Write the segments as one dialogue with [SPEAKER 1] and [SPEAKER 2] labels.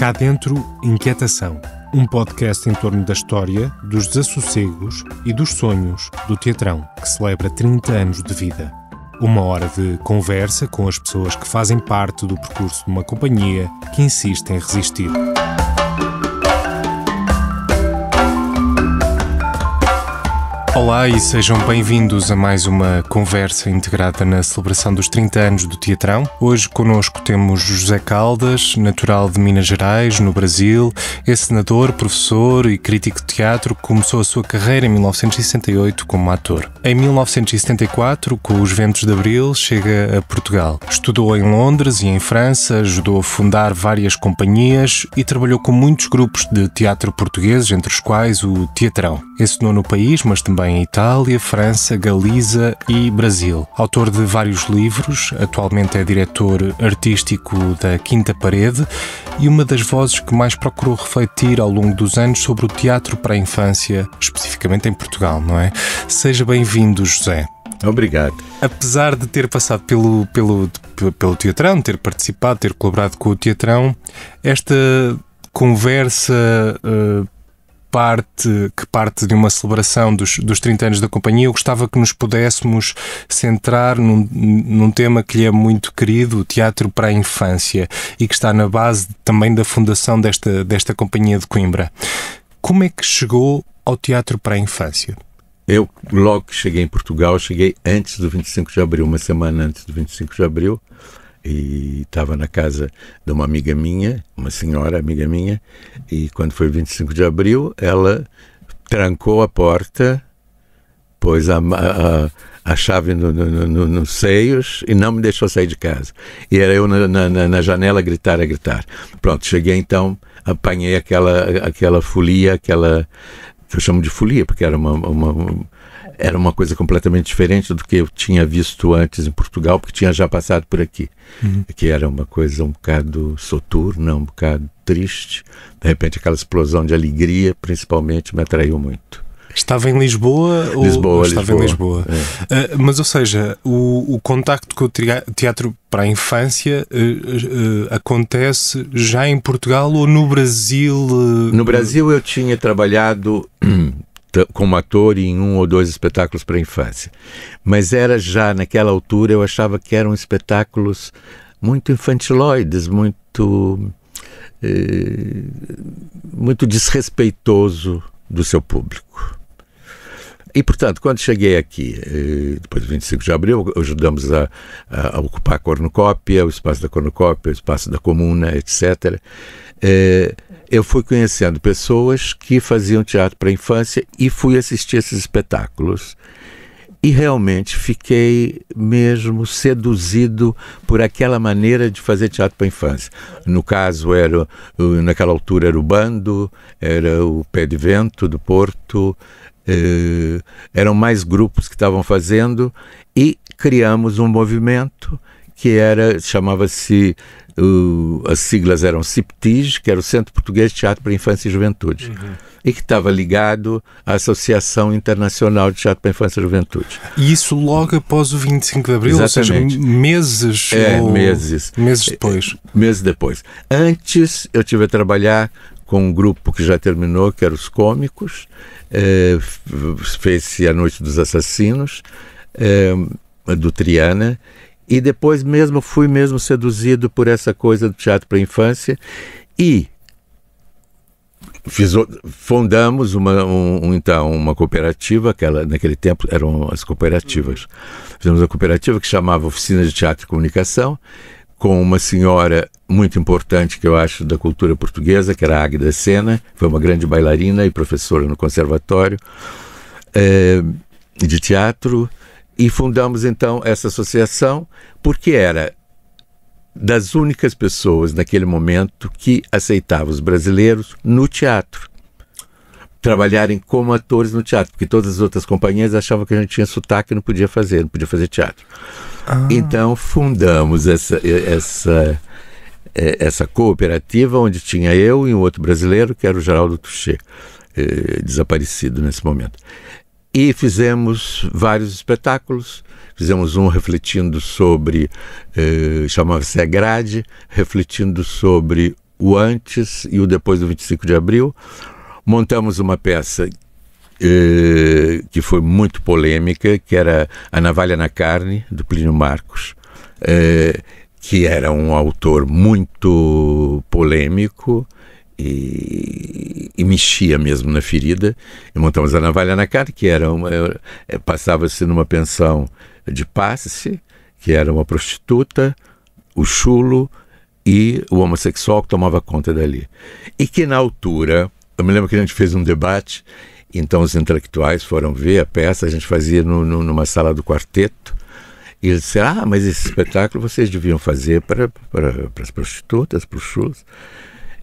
[SPEAKER 1] Cá Dentro, Inquietação, um podcast em torno da história, dos desassossegos e dos sonhos do Teatrão, que celebra 30 anos de vida. Uma hora de conversa com as pessoas que fazem parte do percurso de uma companhia que insiste em resistir. Olá e sejam bem-vindos a mais uma conversa integrada na celebração dos 30 anos do Teatrão. Hoje connosco temos José Caldas, natural de Minas Gerais, no Brasil, é senador, professor e crítico de teatro que começou a sua carreira em 1968 como ator. Em 1974, com os Ventos de Abril, chega a Portugal. Estudou em Londres e em França, ajudou a fundar várias companhias e trabalhou com muitos grupos de teatro portugueses, entre os quais o Teatrão. Ensinou no país, mas também em Itália, França, Galiza e Brasil. Autor de vários livros, atualmente é diretor artístico da Quinta Parede e uma das vozes que mais procurou refletir ao longo dos anos sobre o teatro para a infância, especificamente em Portugal, não é? Seja bem-vindo, José.
[SPEAKER 2] Obrigado.
[SPEAKER 1] Apesar de ter passado pelo Teatrão, ter participado, ter colaborado com o Teatrão, esta conversa parte de uma celebração dos 30 anos da companhia. Eu gostava que nos pudéssemos centrar num tema que lhe é muito querido, o teatro para a infância, e que está na base também da fundação desta companhia de Coimbra. Como é que chegou ao teatro para a infância?
[SPEAKER 2] Eu, logo que cheguei em Portugal, cheguei antes do 25 de abril, uma semana antes do 25 de abril, e estava na casa de uma amiga minha, uma senhora amiga minha, e quando foi 25 de abril, ela trancou a porta, pôs a chave nos seios e não me deixou sair de casa. E era eu na janela a gritar. Pronto, cheguei então, apanhei aquela folia, que eu chamo de folia, porque era uma coisa completamente diferente do que eu tinha visto antes em Portugal, porque tinha já passado por aqui. Que era uma coisa um bocado soturna, um bocado triste. De repente, aquela explosão de alegria, principalmente, me atraiu muito.
[SPEAKER 1] Estava em Lisboa?
[SPEAKER 2] Lisboa.
[SPEAKER 1] Em Lisboa.
[SPEAKER 2] É.
[SPEAKER 1] Mas, ou seja, o contacto com o teatro para a infância acontece já em Portugal ou no Brasil?
[SPEAKER 2] No Brasil eu tinha trabalhado como ator em 1 ou 2 espetáculos para a infância. Mas era já, naquela altura, eu achava que eram espetáculos muito infantiloides, muito desrespeitoso do seu público. E, portanto, quando cheguei aqui, depois do 25 de abril, ajudamos a ocupar a cornucópia, o espaço da cornucópia, o espaço da comuna, etc., eu fui conhecendo pessoas que faziam teatro para a infância e fui assistir esses espetáculos. E realmente fiquei mesmo seduzido por aquela maneira de fazer teatro para a infância. No caso, naquela altura era o Bando, era o Pé de Vento do Porto, eram mais grupos que estavam fazendo e criamos um movimento que chamava-se, as siglas eram CIPTIG, que era o Centro Português de Teatro para Infância e Juventude, e que estava ligado à Associação Internacional de Teatro para Infância e Juventude.
[SPEAKER 1] E isso logo após o 25 de Abril?
[SPEAKER 2] Exatamente.
[SPEAKER 1] Ou seja, meses? Meses depois?
[SPEAKER 2] Meses depois. Antes, eu tive a trabalhar com um grupo que já terminou, que era os Cômicos, fez-se A Noite dos Assassinos, do Triana, e depois fui seduzido por essa coisa do teatro para a infância e fundamos uma cooperativa, naquele tempo eram as cooperativas. Fizemos uma cooperativa que chamava Oficina de Teatro e Comunicação, com uma senhora muito importante que eu acho da cultura portuguesa, que era a Águida Sena, foi uma grande bailarina e professora no conservatório de teatro. E fundamos, então, essa associação, porque era das únicas pessoas, naquele momento, que aceitava os brasileiros no teatro. Trabalharem como atores no teatro, porque todas as outras companhias achavam que a gente tinha sotaque e não podia fazer teatro. Então, fundamos essa cooperativa, onde tinha eu e um outro brasileiro, que era o Geraldo Touché, desaparecido nesse momento. E fizemos vários espetáculos, fizemos um refletindo sobre, chamava-se A Grade, refletindo sobre o antes e o depois do 25 de abril. Montamos uma peça que foi muito polêmica, que era A Navalha na Carne, do Plínio Marcos, que era um autor muito polêmico e mexia mesmo na ferida. E montamos A Navalha na Carne, que era passava-se numa pensão de passe, que era uma prostituta, o chulo e o homossexual que tomava conta dali. E que na altura, eu me lembro que a gente fez um debate, então os intelectuais foram ver a peça, a gente fazia numa sala do quarteto, e eles disseram, mas esse espetáculo vocês deviam fazer para as prostitutas, para os chulos.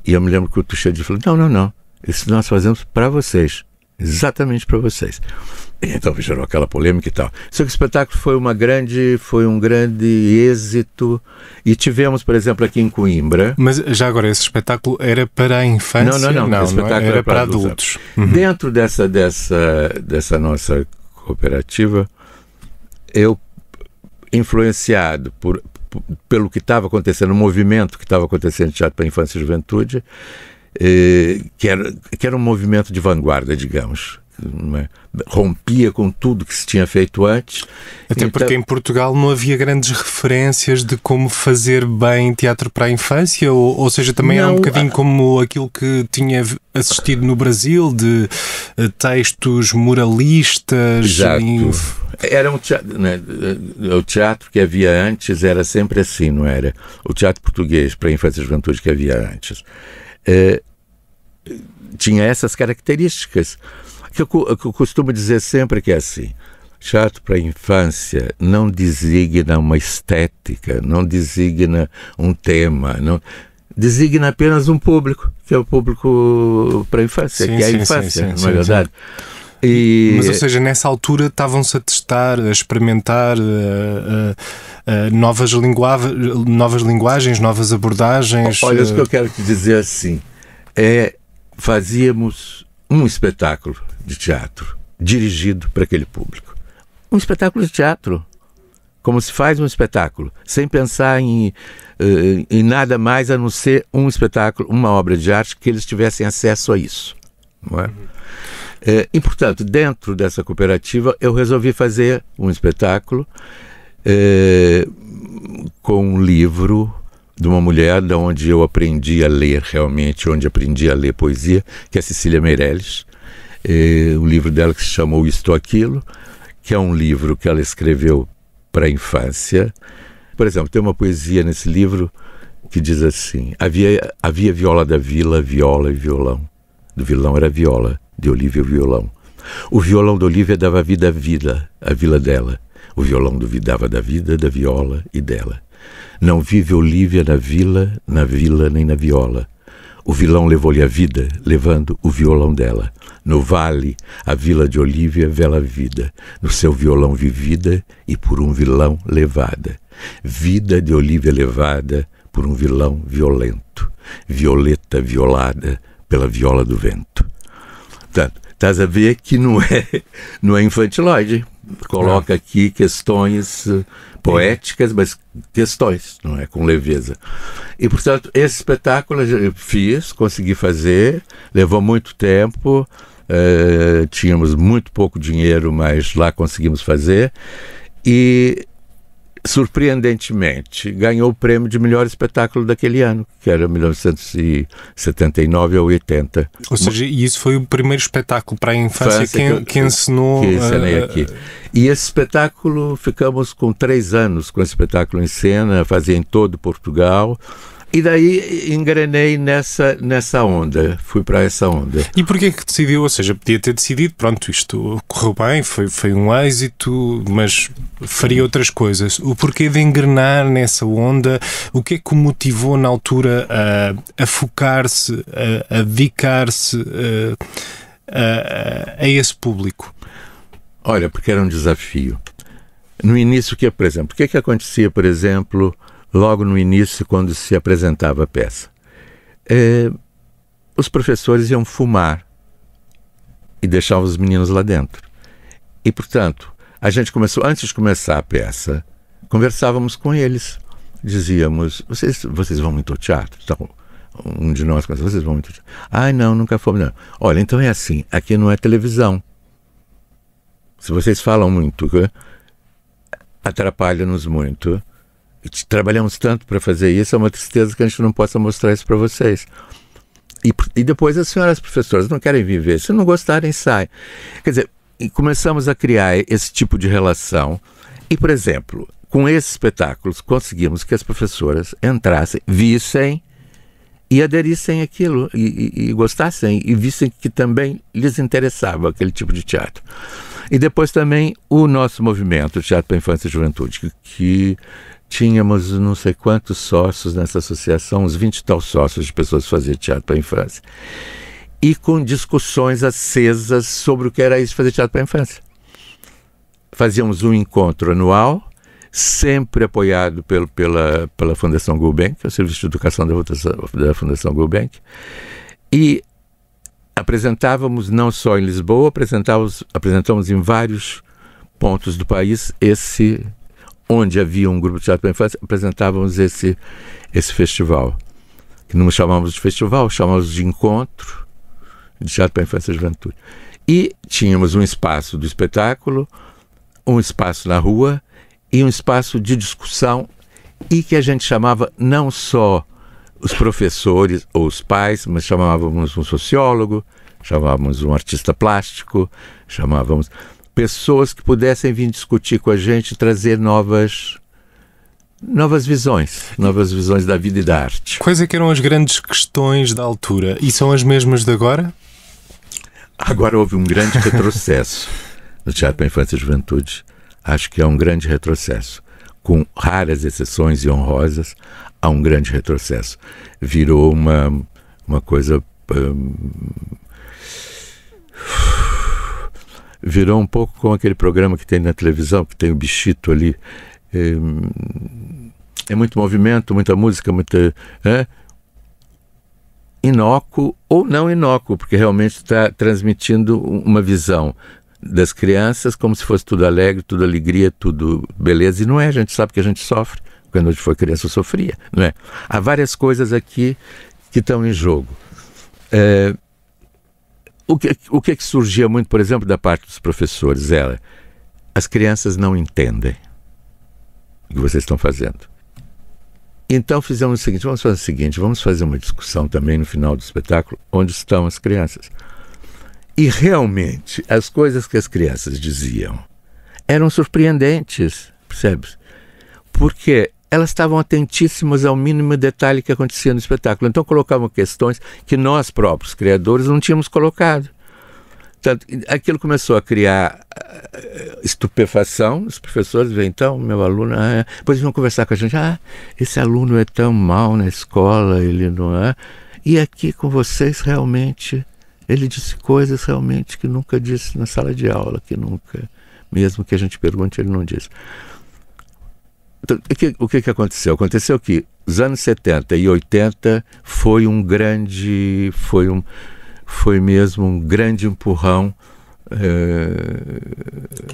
[SPEAKER 2] E eu me lembro que o Tuchedi falou, não, isso nós fazemos para vocês, exatamente para vocês. E então gerou aquela polêmica e tal. Só que o espetáculo foi um grande êxito, e tivemos, por exemplo, aqui em Coimbra...
[SPEAKER 1] Mas já agora, esse espetáculo era para a infância?
[SPEAKER 2] Não, esse espetáculo
[SPEAKER 1] era para adultos.
[SPEAKER 2] Dentro dessa nossa cooperativa, eu, influenciado pelo que estava acontecendo, o movimento que estava acontecendo no Teatro para a Infância e Juventude, que era um movimento de vanguarda, digamos, rompia com tudo que se tinha feito antes.
[SPEAKER 1] Até porque em Portugal não havia grandes referências de como fazer bem teatro para a infância, ou seja, também era um bocadinho como aquilo que tinha assistido no Brasil, de textos moralistas.
[SPEAKER 2] Exato. Era um teatro, né? O teatro que havia antes era sempre assim, não era? O teatro português para a infância e juventude que havia antes tinha essas características que eu costumo dizer sempre, que é assim: teatro para a infância não designa uma estética, não designa um tema, não designa apenas um público, que é o público para a infância, que é a infância, não é verdade?
[SPEAKER 1] Mas, ou seja, nessa altura estavam-se a testar, a experimentar novas linguagens, novas abordagens.
[SPEAKER 2] Olha, o que eu quero te dizer assim, fazíamos um espetáculo de teatro dirigido para aquele público. Um espetáculo de teatro, como se faz um espetáculo, sem pensar em nada mais a não ser um espetáculo, uma obra de arte, que eles tivessem acesso a isso, não é? E, portanto, dentro dessa cooperativa, eu resolvi fazer um espetáculo com um livro de uma mulher de onde eu aprendi a ler realmente, onde aprendi a ler poesia, que é Cecília Meirelles. O livro dela que se chamou Isto ou Aquilo, que é um livro que ela escreveu para a infância. Por exemplo, tem uma poesia nesse livro que diz assim: havia viola da vila, viola e violão. Do violão era viola, de Olívia o violão. O violão de Olívia dava vida à vida, à vila dela. O violão duvidava da vida, da viola e dela. Não vive Olívia na vila nem na viola. O vilão levou-lhe a vida, levando o violão dela. No vale, a vila de Olívia vela a vida, no seu violão vivida e por um vilão levada. Vida de Olívia levada por um vilão violento. Violeta violada pela viola do vento. Portanto, estás a ver que não é infantiloide. Coloca aqui questões poéticas, mas questões, não é? Com leveza. E, portanto, esse espetáculo eu consegui fazer, levou muito tempo, tínhamos muito pouco dinheiro, mas lá conseguimos fazer, e surpreendentemente ganhou o prêmio de melhor espetáculo daquele ano, que era 1979 ou 80.
[SPEAKER 1] Ou seja, e isso foi o primeiro espetáculo para a infância que ensinou...
[SPEAKER 2] Que ensinei aqui. E esse espetáculo, ficamos com 3 anos com esse espetáculo em cena, fazia em todo Portugal. E daí engrenei nessa onda, fui para essa onda.
[SPEAKER 1] E porquê que decidiu? Ou seja, podia ter decidido, pronto, isto correu bem, foi um êxito, mas faria outras coisas. O porquê de engrenar nessa onda? O que é que o motivou na altura a focar-se, a dedicar-se a esse público?
[SPEAKER 2] Olha, porque era um desafio. No início, por exemplo, o que acontecia, por exemplo, logo no início, quando se apresentava a peça? Os professores iam fumar e deixavam os meninos lá dentro. E, portanto, a gente começou, antes de começar a peça, conversávamos com eles. Dizíamos: vocês vão muito ao teatro? Então, um de nós, mas vocês vão muito... Ai, não, nunca fomos, não. Olha, então é assim, aqui não é televisão. Se vocês falam muito, atrapalha-nos muito. Trabalhamos tanto para fazer isso, é uma tristeza que a gente não possa mostrar isso para vocês. E depois as senhoras professoras não querem viver. Se não gostarem, sai. Quer dizer, e começamos a criar esse tipo de relação. E, por exemplo, com esses espetáculos, conseguimos que as professoras entrassem, vissem e aderissem àquilo, e gostassem, e vissem que também lhes interessava aquele tipo de teatro. E depois também o nosso movimento, o Teatro para a Infância e Juventude, que tínhamos não sei quantos sócios nessa associação, uns 20 e tal sócios de pessoas que faziam teatro para a infância. E com discussões acesas sobre o que era isso fazer teatro para a infância. Fazíamos um encontro anual, sempre apoiado pela Fundação Gulbenkian, que é o Serviço de Educação da Fundação Gulbenkian, e apresentávamos não só em Lisboa, apresentávamos em vários pontos do país onde havia um grupo de teatro para a infância, apresentávamos esse festival, que não chamávamos de festival, chamávamos de encontro de teatro para a infância e juventude. E tínhamos um espaço do espetáculo, um espaço na rua e um espaço de discussão, e que a gente chamava não só os professores ou os pais, mas chamávamos um sociólogo, chamávamos um artista plástico, chamávamos pessoas que pudessem vir discutir com a gente, trazer novas visões da vida e da arte.
[SPEAKER 1] Quais é que eram as grandes questões da altura? E são as mesmas de agora?
[SPEAKER 2] Agora houve um grande retrocesso no Teatro para a Infância e Juventude. Acho que é um grande retrocesso. Com raras exceções e honrosas, há um grande retrocesso. Virou uma coisa... Virou um pouco com aquele programa que tem na televisão, que tem o bichito ali. É muito movimento, muita música, muita... inócuo ou não inócuo, porque realmente está transmitindo uma visão das crianças como se fosse tudo alegre, tudo alegria, tudo beleza. E não é, a gente sabe que a gente sofre. Quando a gente foi criança, eu sofria, não é? Há várias coisas aqui que estão em jogo. O que surgia muito, por exemplo, da parte dos professores era: as crianças não entendem o que vocês estão fazendo. Então fizemos o seguinte: vamos fazer uma discussão também no final do espetáculo, onde estão as crianças. E realmente, as coisas que as crianças diziam eram surpreendentes, percebe? Porque elas estavam atentíssimas ao mínimo detalhe que acontecia no espetáculo. Então colocavam questões que nós próprios, criadores, não tínhamos colocado. Portanto, aquilo começou a criar estupefação. Os professores veem, então, meu aluno... depois vão conversar com a gente. Esse aluno é tão mal na escola, ele não é... E aqui com vocês, realmente, ele disse coisas realmente que nunca disse na sala de aula, que nunca... Mesmo que a gente pergunte, ele não disse. Então, o que aconteceu? Aconteceu que os anos 70 e 80 foi mesmo um grande empurrão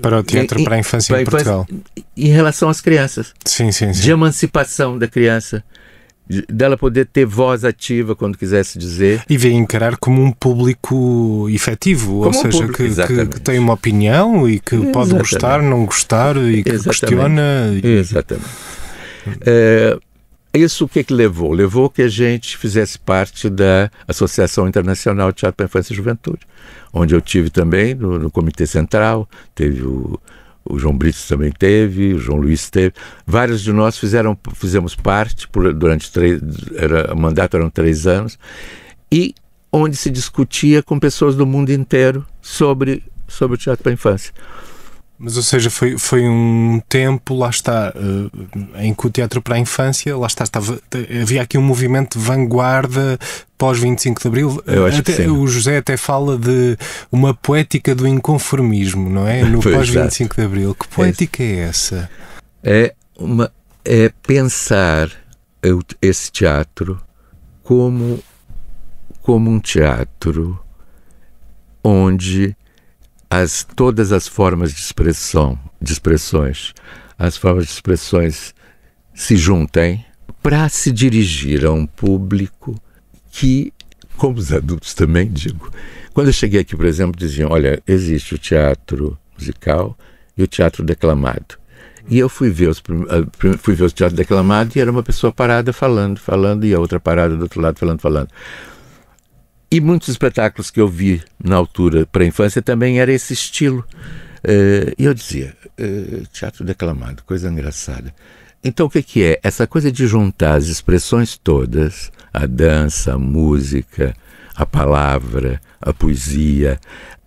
[SPEAKER 1] para o teatro para a infância em Portugal.
[SPEAKER 2] Em relação às crianças.
[SPEAKER 1] Sim.
[SPEAKER 2] De emancipação da criança, dela poder ter voz ativa quando quisesse dizer.
[SPEAKER 1] E ver encarar como um público efetivo, ou seja, que tem uma opinião e que pode gostar, não gostar, e que questiona.
[SPEAKER 2] Exatamente. Isso o que levou? Levou que a gente fizesse parte da Associação Internacional de Teatro para a Infância e Juventude, onde eu tive também no Comitê Central, teve o João Brito também teve, o João Luiz teve. Vários de nós fizemos parte durante o mandato eram 3 anos, e onde se discutia com pessoas do mundo inteiro sobre o teatro para a infância.
[SPEAKER 1] Mas, ou seja, foi um tempo, lá está, em que o teatro para a infância, lá está, havia aqui um movimento de vanguarda pós 25 de Abril. O José até fala de uma poética do inconformismo, não é? No pós 25 de Abril. Que poética é essa?
[SPEAKER 2] É pensar esse teatro como um teatro onde todas as formas de expressões, as formas de expressões se juntem para se dirigir a um público que, como os adultos também digo, quando eu cheguei aqui, por exemplo, diziam, olha, existe o teatro musical e o teatro declamado. E eu fui ver o teatro declamado e era uma pessoa parada falando, e a outra parada do outro lado falando. E muitos espetáculos que eu vi na altura para a infância também era esse estilo. E eu dizia, teatro declamado, coisa engraçada. Então o que é? Essa coisa de juntar as expressões todas, a dança, a música, a palavra, a poesia,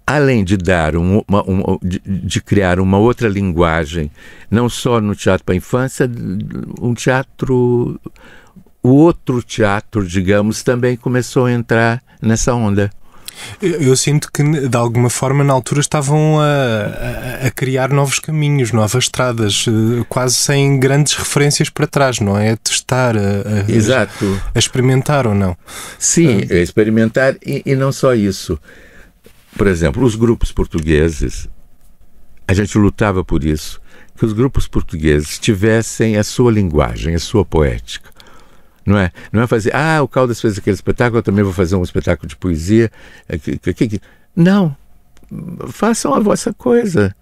[SPEAKER 2] além de dar de criar uma outra linguagem, não só no teatro para a infância, o outro teatro, digamos, também começou a entrar nessa onda.
[SPEAKER 1] Eu sinto que, de alguma forma, na altura estavam a criar novos caminhos, novas estradas, quase sem grandes referências para trás, não é? A testar,
[SPEAKER 2] Exato.
[SPEAKER 1] A experimentar ou não?
[SPEAKER 2] Sim, a experimentar e não só isso. Por exemplo, os grupos portugueses, a gente lutava por isso, que os grupos portugueses tivessem a sua linguagem, a sua poética. Não é fazer, o Caldas fez aquele espetáculo, eu também vou fazer um espetáculo de poesia. Não, façam a vossa coisa.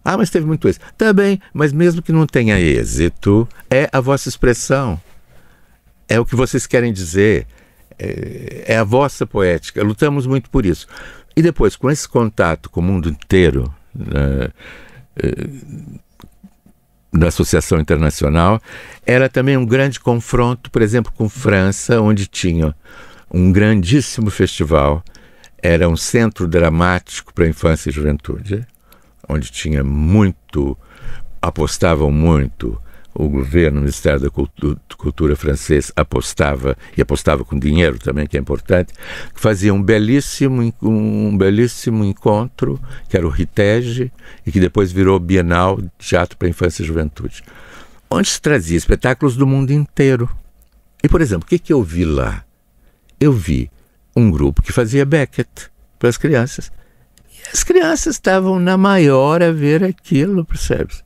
[SPEAKER 2] Mas teve muito êxito. Tá bem, mas mesmo que não tenha êxito, é a vossa expressão. É o que vocês querem dizer. É a vossa poética. Lutamos muito por isso. E depois, com esse contato com o mundo inteiro, da Associação Internacional, era também um grande confronto, por exemplo, com França, onde tinha um grandíssimo festival, era um centro dramático para a infância e juventude, onde tinha apostavam muito, o governo, o Ministério da Cultura francês apostava com dinheiro também, que é importante, fazia um belíssimo encontro, que era o Ritege, e que depois virou Bienal de Teatro para a Infância e Juventude, onde se trazia espetáculos do mundo inteiro. E, por exemplo, o que eu vi lá? Eu vi um grupo que fazia Beckett para as crianças. E as crianças estavam na maior a ver aquilo, percebes?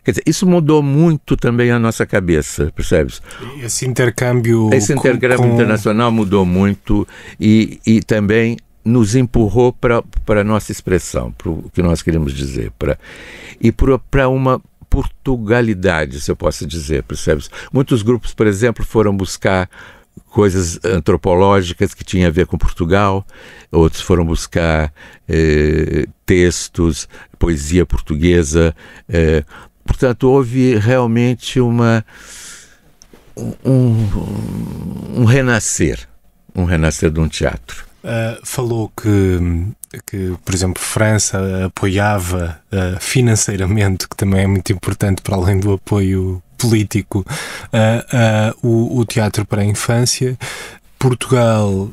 [SPEAKER 2] Quer dizer, isso mudou muito também a nossa cabeça, percebes?
[SPEAKER 1] Esse intercâmbio
[SPEAKER 2] internacional mudou muito e também nos empurrou para a nossa expressão, para o que nós queríamos dizer, para uma portugalidade, se eu posso dizer, percebes? Muitos grupos, por exemplo, foram buscar coisas antropológicas que tinham a ver com Portugal, outros foram buscar textos, poesia portuguesa. Portanto, houve realmente um renascer de um teatro.
[SPEAKER 1] Falou que, por exemplo, França apoiava financeiramente, que também é muito importante para além do apoio político, o teatro para a infância. Portugal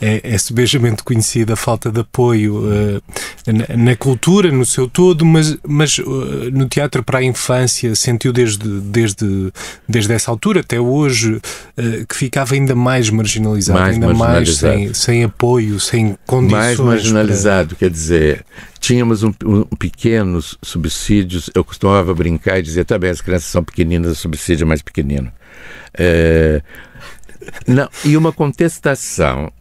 [SPEAKER 1] é subejamente conhecida a falta de apoio na cultura, no seu todo, mas no teatro para a infância sentiu desde essa altura até hoje que ficava ainda mais marginalizado, mais sem apoio, sem condições.
[SPEAKER 2] Mais marginalizado, quer dizer, tínhamos um pequeno subsídios, eu costumava brincar e dizer, tá bem, as crianças são pequeninas, o subsídio é mais pequenino. Não, e uma contestação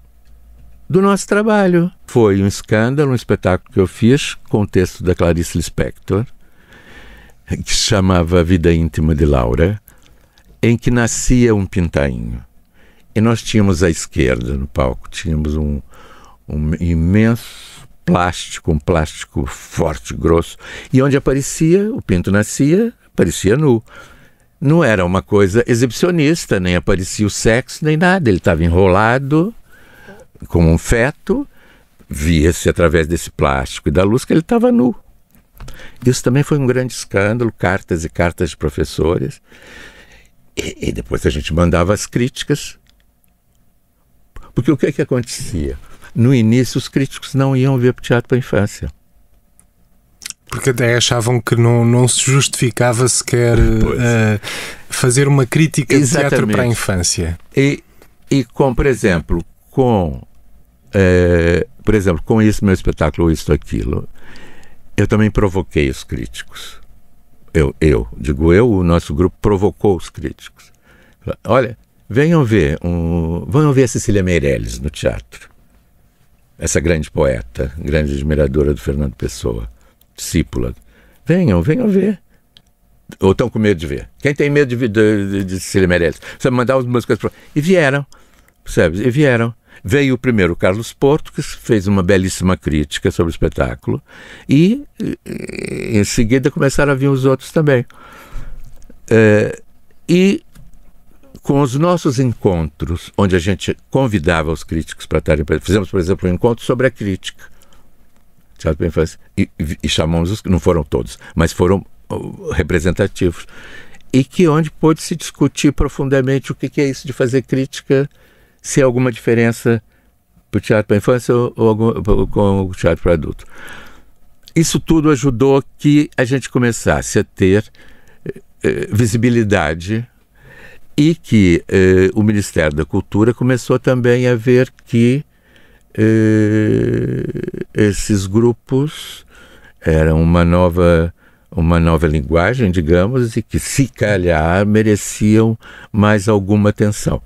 [SPEAKER 2] do nosso trabalho. Foi um escândalo, um espetáculo que eu fiz com o texto da Clarice Lispector, que se chamava Vida Íntima de Laura, em que nascia um pintainho. E nós tínhamos à esquerda, no palco, tínhamos um imenso plástico, um plástico forte, grosso, e onde aparecia, o pinto nascia, aparecia nu. Não era uma coisa exibicionista, nem aparecia o sexo, nem nada. Ele estava enrolado como um feto, via-se através desse plástico e da luz que ele estava nu. Isso também foi um grande escândalo, cartas e cartas de professores. E depois a gente mandava as críticas. Porque o que acontecia? No início, os críticos não iam ver para o teatro para a infância.
[SPEAKER 1] Porque até achavam que não se justificava sequer fazer uma crítica de teatro para a infância.
[SPEAKER 2] E por exemplo, com esse meu espetáculo Isto Aquilo, eu também provoquei os críticos. O nosso grupo provocou os críticos. Olha, venham ver a Cecília Meirelles no teatro. Essa grande poeta, grande admiradora do Fernando Pessoa, discípula. Venham ver. Ou estão com medo de ver? Quem tem medo de Cecília Meirelles? Você mandar as músicas para... E vieram, percebe? E vieram. Veio o primeiro Carlos Porto, que fez uma belíssima crítica sobre o espetáculo, e em seguida começaram a vir os outros também. E com os nossos encontros, onde a gente convidava os críticos para estarem... Fizemos, por exemplo, um encontro sobre a crítica. Teatro para a Infância. E chamamos não foram todos, mas foram representativos. E que onde pôde se discutir profundamente o que é isso de fazer crítica, se há alguma diferença para o teatro para a infância ou com o teatro para adulto. Isso tudo ajudou que a gente começasse a ter visibilidade e que o Ministério da Cultura começou também a ver que esses grupos eram uma nova linguagem, digamos, e que, se calhar, mereciam mais alguma atenção.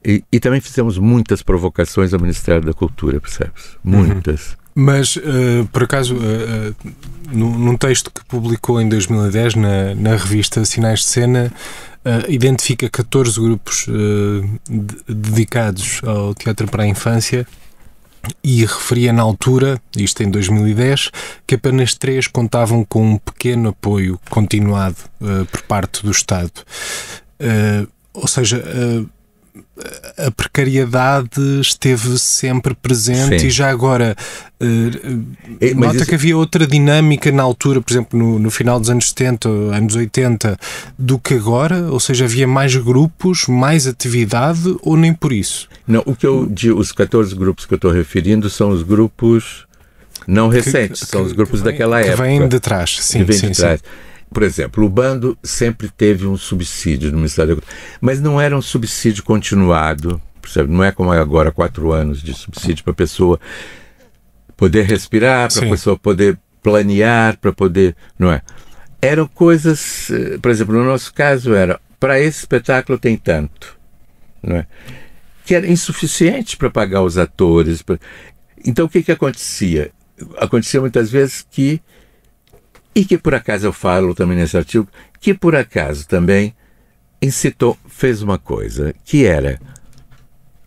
[SPEAKER 2] E também fizemos muitas provocações ao Ministério da Cultura, percebes? Muitas.
[SPEAKER 1] Mas, por acaso, num texto que publicou em 2010 na revista Sinais de Cena, identifica 14 grupos dedicados ao teatro para a infância e referia na altura, isto em 2010, que apenas 3 contavam com um pequeno apoio continuado por parte do Estado. Ou seja, a precariedade esteve sempre presente. Sim. E já agora nota que havia outra dinâmica na altura, por exemplo no final dos anos 70, anos 80, do que agora, ou seja, havia mais grupos, mais atividade, ou nem por isso?
[SPEAKER 2] Não, os 14 grupos que eu estou referindo são os grupos não recentes, são os grupos daquela época.
[SPEAKER 1] Que vêm de trás, sim.
[SPEAKER 2] Sim. Por exemplo, o bando sempre teve um subsídio no Ministério da Cultura, mas não era um subsídio continuado, percebe? Não é como agora 4 anos de subsídio para a pessoa poder respirar, para a pessoa poder planear, para poder... Não é? Eram coisas, por exemplo, no nosso caso era, para esse espetáculo tem tanto, não é? Que era insuficiente para pagar os atores. Então o que acontecia? Acontecia muitas vezes que por acaso eu falo também nesse artigo, que por acaso também fez uma coisa, que era,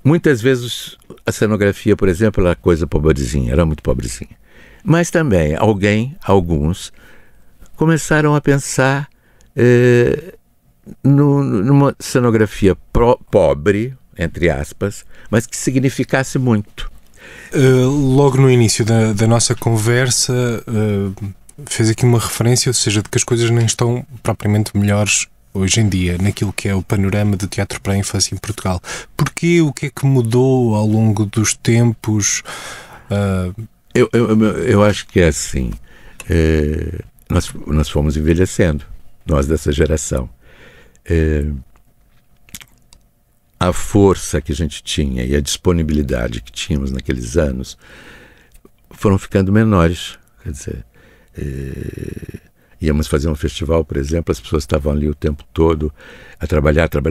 [SPEAKER 2] muitas vezes a cenografia, por exemplo, era coisa pobrezinha, era muito pobrezinha. Mas também alguns, começaram a pensar numa cenografia pobre, entre aspas, mas que significasse muito.
[SPEAKER 1] Logo no início da nossa conversa... fez aqui uma referência, ou seja, de que as coisas nem estão propriamente melhores hoje em dia, naquilo que é o panorama do teatro para a infância em Portugal. Porquê? O que é que mudou ao longo dos tempos?
[SPEAKER 2] Eu acho que é assim. Nós fomos envelhecendo, nós dessa geração. A força que a gente tinha e a disponibilidade que tínhamos naqueles anos foram ficando menores. Quer dizer, íamos fazer um festival, por exemplo, as pessoas estavam ali o tempo todo a trabalhar. Quer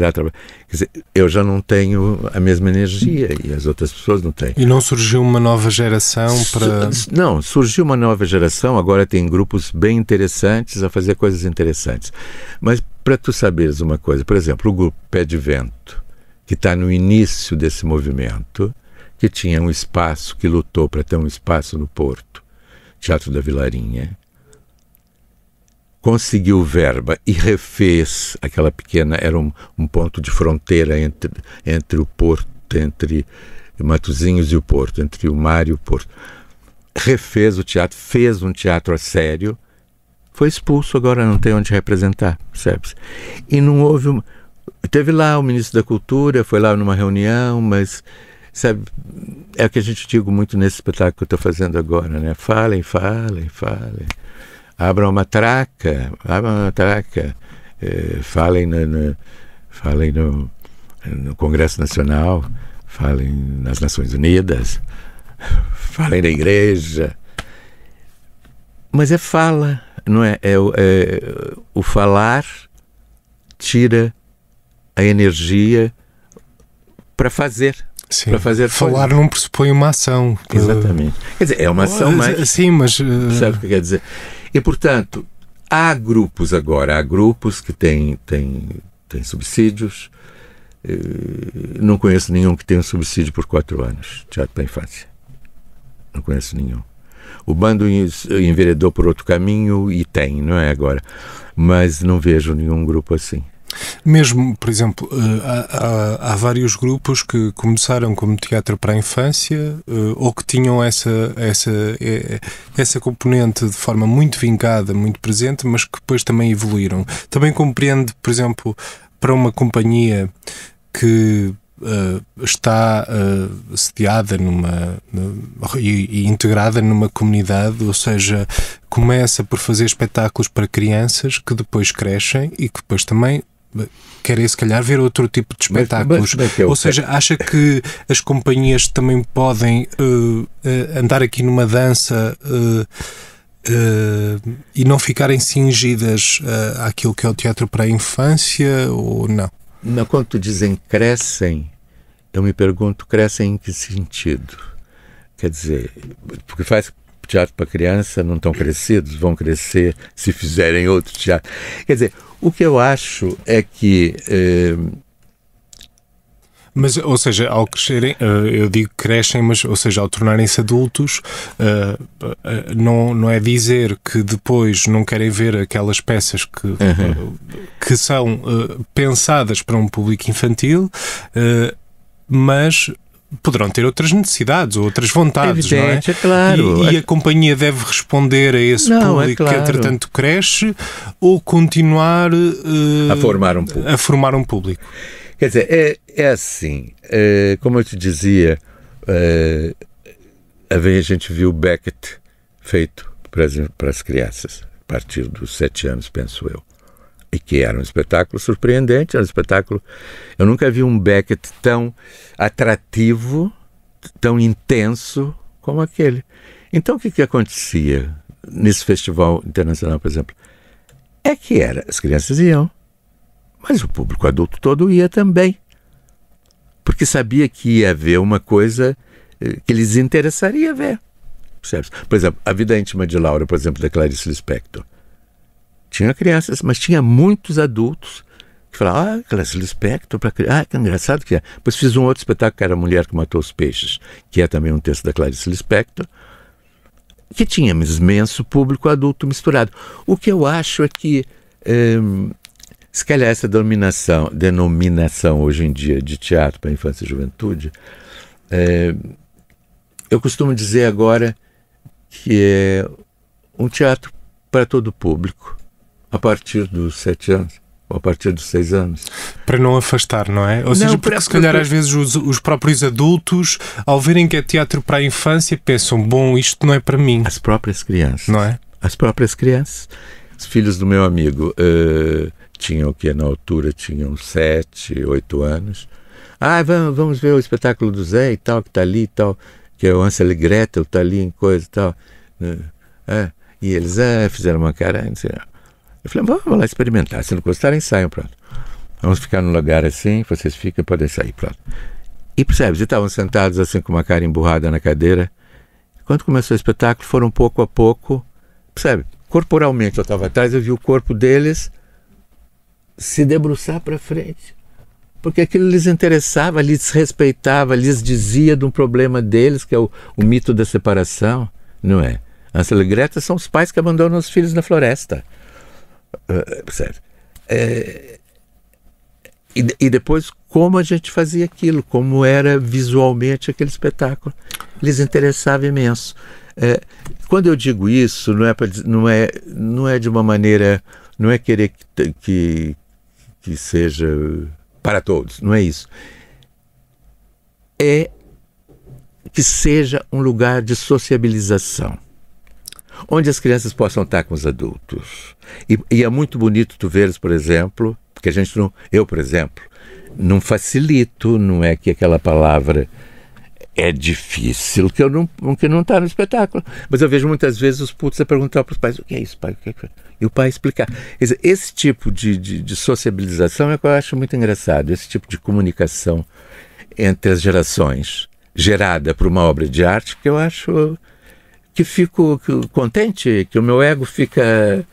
[SPEAKER 2] dizer, eu já não tenho a mesma energia e as outras pessoas não têm.
[SPEAKER 1] E não surgiu uma nova geração para...
[SPEAKER 2] Não, surgiu uma nova geração, agora tem grupos bem interessantes a fazer coisas interessantes. Mas para tu saberes uma coisa, por exemplo, o grupo Pé de Vento, que está no início desse movimento, que tinha um espaço, que lutou para ter um espaço no Porto, Teatro da Vilarinha, conseguiu verba e refez aquela pequena, era um ponto de fronteira entre o Porto, entre Matosinhos e o Porto, entre o mar e o Porto. Refez o teatro, fez um teatro a sério, foi expulso, agora não tem onde representar, percebes? E não houve... Teve lá o ministro da Cultura, foi lá numa reunião, mas... Sabe, é o que a gente digo muito nesse espetáculo que eu estou fazendo agora, né? Falem. Abram uma matraca. Falem no Congresso Nacional, falem nas Nações Unidas, falem na igreja. Mas é fala, não é? O falar tira a energia para fazer.
[SPEAKER 1] Sim.
[SPEAKER 2] Para fazer
[SPEAKER 1] falar não pressupõe uma ação.
[SPEAKER 2] Exatamente. Quer dizer, é uma ação mais...
[SPEAKER 1] Sim, mas...
[SPEAKER 2] Sabe o que quer dizer? E, portanto, há grupos agora, há grupos que têm subsídios. Não conheço nenhum que tenha um subsídio por 4 anos, teatro para a infância. Não conheço nenhum. O bando enveredou por outro caminho e tem, não é agora? Mas não vejo nenhum grupo assim. Mesmo,
[SPEAKER 1] por exemplo, há vários grupos que começaram como teatro para a infância ou que tinham essa componente de forma muito vincada, muito presente, mas que depois também evoluíram. Também compreende, por exemplo, para uma companhia que está sediada e integrada numa comunidade, ou seja, começa por fazer espetáculos para crianças que depois crescem e que depois também querem se calhar ver outro tipo de espetáculos. Ou seja, acha que as companhias também podem andar aqui numa dança e não ficarem cingidas àquilo que é o teatro para a infância ou não?
[SPEAKER 2] Não, quando tu dizem crescem, eu me pergunto, crescem em que sentido? Quer dizer, porque faz teatro para criança, não estão crescidos, vão crescer se fizerem outro teatro. Quer dizer, o que eu acho é que...
[SPEAKER 1] Mas, ou seja, ao crescerem, eu digo crescem, mas, ou seja, ao tornarem-se adultos, não é dizer que depois não querem ver aquelas peças que são pensadas para um público infantil, mas poderão ter outras necessidades ou outras vontades,
[SPEAKER 2] evidente,
[SPEAKER 1] não é?
[SPEAKER 2] É claro.
[SPEAKER 1] E a companhia deve responder a esse público que, entretanto, cresce ou continuar a formar um público?
[SPEAKER 2] Quer dizer, é assim, como eu te dizia, a gente viu Beckett feito para as crianças, a partir dos 7 anos, penso eu. E que era um espetáculo surpreendente, era um espetáculo... Eu nunca vi um Beckett tão atrativo, tão intenso como aquele. Então, o que acontecia nesse festival internacional, por exemplo? É que as crianças iam, mas o público adulto todo ia também. Porque sabia que ia haver uma coisa que lhes interessaria ver. Percebe? Por exemplo, A Vida Íntima de Laura, por exemplo, da Clarice Lispector. Tinha crianças, mas tinha muitos adultos que falavam, Clarice Lispector, que engraçado que é. Depois fiz um outro espetáculo que era A Mulher que Matou os Peixes, que é também um texto da Clarice Lispector, que tinha imenso público adulto misturado. O que eu acho é que, se calhar essa denominação hoje em dia de teatro para a infância e juventude, eu costumo dizer agora que é um teatro para todo o público, a partir dos 7 anos, ou a partir dos 6 anos.
[SPEAKER 1] Para não afastar, não é? Ou seja, porque se calhar às vezes os próprios adultos, ao verem que é teatro para a infância, pensam, bom, isto não é para mim.
[SPEAKER 2] As próprias crianças.
[SPEAKER 1] Não é?
[SPEAKER 2] As próprias crianças. Os filhos do meu amigo tinham o que na altura tinham 7, 8 anos. Vamos ver o espetáculo do Zé e tal, que está ali e tal, que é o Hansel e Gretel, está ali em coisa e tal. E eles fizeram uma cara, não sei. Eu falei, vamos lá experimentar. Se não gostarem, saiam, pronto. Vamos ficar num lugar assim, vocês ficam e podem sair, pronto. E percebe, eles estavam sentados assim com uma cara emburrada na cadeira. Quando começou o espetáculo, foram pouco a pouco, percebe? Corporalmente, eu estava atrás, eu vi o corpo deles se debruçar para frente. Porque aquilo lhes interessava, lhes respeitava, lhes dizia de um problema deles, que é o mito da separação, não é? Hansel e Gretel são os pais que abandonam os filhos na floresta. Percebe? E depois, como a gente fazia aquilo, como era visualmente aquele espetáculo. Lhes interessava imenso. Quando eu digo isso, não é de uma maneira, não é querer que seja para todos, não é isso. É que seja um lugar de sociabilização, onde as crianças possam estar com os adultos. E é muito bonito tu veres, por exemplo, porque eu, por exemplo, não facilito, não é que aquela palavra é difícil que não está no espetáculo. Mas eu vejo muitas vezes os putos a perguntar para os pais: o que é isso, pai? O que é? E o pai explicar. Quer dizer, esse tipo de sociabilização é que eu acho muito engraçado. Esse tipo de comunicação entre as gerações, gerada por uma obra de arte, que eu acho que fico contente, que o meu ego fica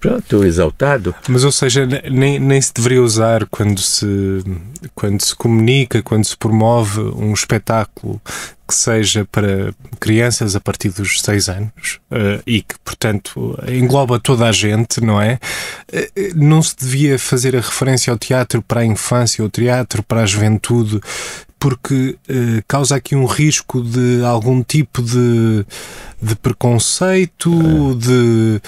[SPEAKER 2] pronto, exaltado.
[SPEAKER 1] Mas, ou seja, nem se deveria usar quando se comunica, quando se promove um espetáculo que seja para crianças a partir dos 6 anos e que, portanto, engloba toda a gente, não é? Não se devia fazer a referência ao teatro para a infância, ao teatro para a juventude, porque causa aqui um risco de algum tipo de preconceito, de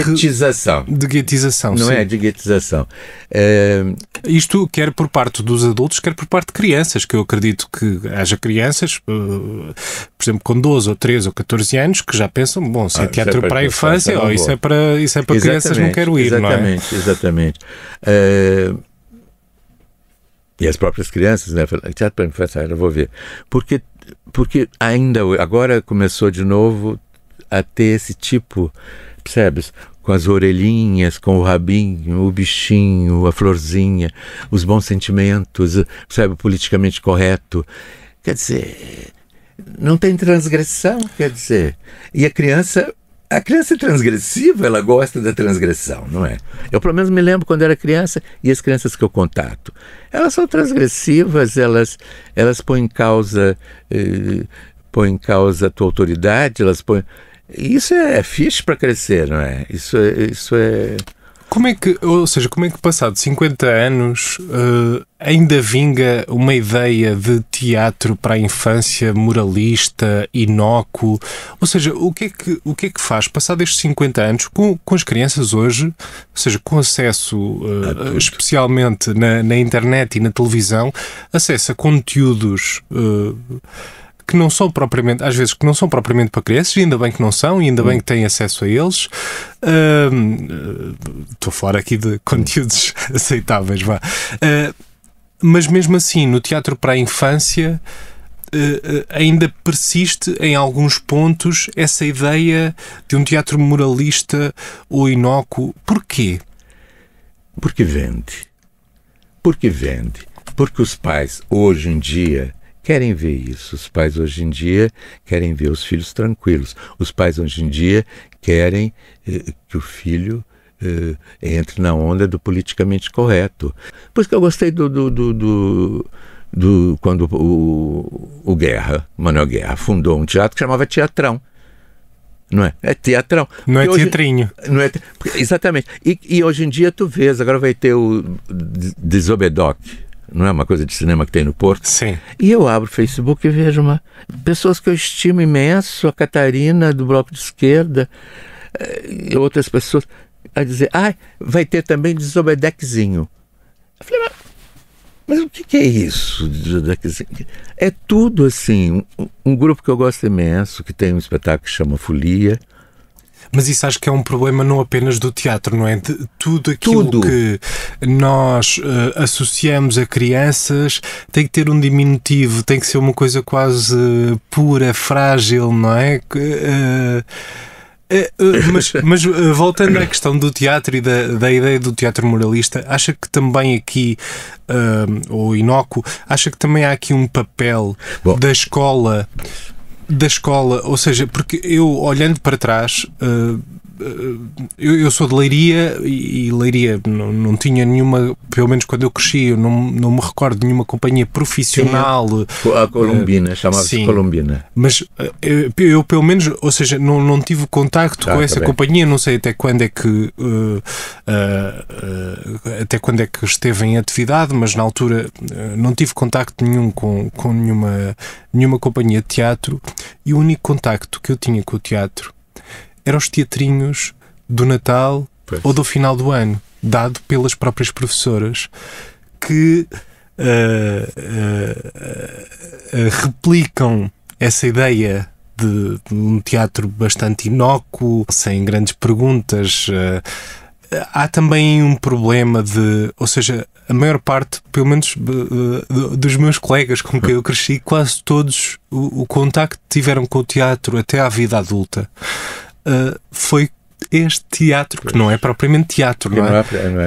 [SPEAKER 2] guetização.
[SPEAKER 1] De guetização,
[SPEAKER 2] não
[SPEAKER 1] sim.
[SPEAKER 2] É de guetização.
[SPEAKER 1] Isto quer por parte dos adultos, quer por parte de crianças, que eu acredito que haja crianças, por exemplo, com 12 ou 13 ou 14 anos, que já pensam, bom, se é teatro para a infância, ou isso é para crianças, não quero ir, não é?
[SPEAKER 2] Exatamente. E as próprias crianças, né? Teatro para a infância, eu vou ver. Porque ainda agora começou de novo a ter esse tipo, percebes? Com as orelhinhas, com o rabinho, o bichinho, a florzinha, os bons sentimentos, percebe? O politicamente correto. Quer dizer, não tem transgressão, quer dizer. E a criança é transgressiva, ela gosta da transgressão, não é? Eu, pelo menos, me lembro quando era criança, e as crianças que eu contato, elas são transgressivas, elas põem em causa a tua autoridade, isso é fixe para crescer, não é? Isso é...
[SPEAKER 1] Como é que passado 50 anos ainda vinga uma ideia de teatro para a infância moralista, inócuo? Ou seja, o que é que faz, passado estes 50 anos, com as crianças hoje, ou seja, com acesso, especialmente na internet e na televisão, acesso a conteúdos... que não são propriamente, às vezes, que não são propriamente para crianças, e ainda bem que não são, e ainda bem que têm acesso a eles. Estou a falar aqui de conteúdos aceitáveis, vá. Mas mesmo assim, no teatro para a infância, ainda persiste em alguns pontos essa ideia de um teatro moralista ou inócuo. Porquê?
[SPEAKER 2] Porque vende. Porque os pais, hoje em dia, querem ver isso. Os pais hoje em dia querem ver os filhos tranquilos. Os pais hoje em dia querem que o filho entre na onda do politicamente correto. Por isso que eu gostei quando o Manuel Guerra, fundou um teatro que chamava Teatrão. Não é? É teatrão.
[SPEAKER 1] Não é teatrinho.
[SPEAKER 2] Não é, exatamente. E hoje em dia tu vês, agora vai ter o Desobedoc. Não é uma coisa de cinema que tem no Porto?
[SPEAKER 1] Sim.
[SPEAKER 2] E eu abro o Facebook e vejo pessoas que eu estimo imenso, a Catarina do Bloco de Esquerda, e outras pessoas a dizer, vai ter também Desobedeczinho. Eu falei, mas o que é isso? É tudo assim, um grupo que eu gosto imenso, que tem um espetáculo que chama Folia.
[SPEAKER 1] Mas isso acho que é um problema não apenas do teatro, não é? De tudo aquilo que nós associamos a crianças tem que ter um diminutivo, tem que ser uma coisa quase pura, frágil, não é? Mas voltando à questão do teatro e da ideia do teatro moralista, acha que também aqui, ou inócuo, acha que também há aqui um papel da escola, ou seja, porque eu, olhando para trás, eu sou de Leiria e Leiria não tinha nenhuma, pelo menos quando eu cresci, eu não me recordo de nenhuma companhia profissional.
[SPEAKER 2] A Colombina, chamava-se Colombina.
[SPEAKER 1] Mas eu pelo menos, ou seja, não tive contacto com essa companhia, não sei até quando é que esteve em atividade, mas na altura não tive contacto nenhum com nenhuma companhia de teatro, e o único contacto que eu tinha com o teatro eram os teatrinhos do Natal ou do final do ano, dado pelas próprias professoras, que replicam essa ideia de um teatro bastante inócuo, sem grandes perguntas. Há também um problema ou seja, a maior parte, pelo menos dos meus colegas com quem eu cresci, quase todos o contacto que tiveram com o teatro até à vida adulta foi este teatro, que não é propriamente teatro,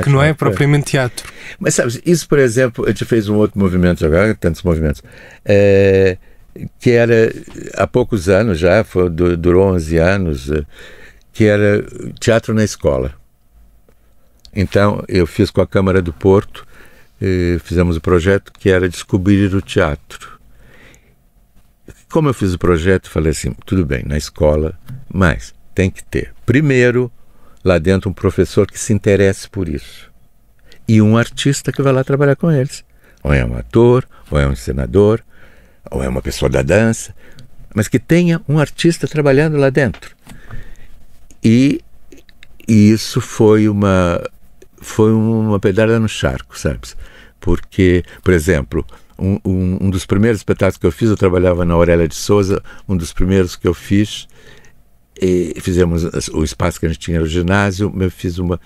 [SPEAKER 1] que não é propriamente teatro.
[SPEAKER 2] Mas sabes, isso, por exemplo, a gente fez um outro movimento agora, tantos movimentos, que era há poucos anos já, durou 11 anos, que era teatro na escola. Então, eu fiz com a Câmara do Porto, fizemos o projeto que era descobrir o teatro. Como eu fiz o projeto, falei assim, tudo bem, na escola, mas tem que ter, primeiro, lá dentro, um professor que se interesse por isso. E um artista que vai lá trabalhar com eles. Ou é um ator, ou é um encenador, ou é uma pessoa da dança, mas que tenha um artista trabalhando lá dentro. E isso foi uma pedrada no charco, sabes? Porque, por exemplo, um dos primeiros espetáculos que eu fiz, eu trabalhava na Aurélia de Souza, um dos primeiros que eu fiz, e fizemos o espaço que a gente tinha no ginásio, eu fiz uma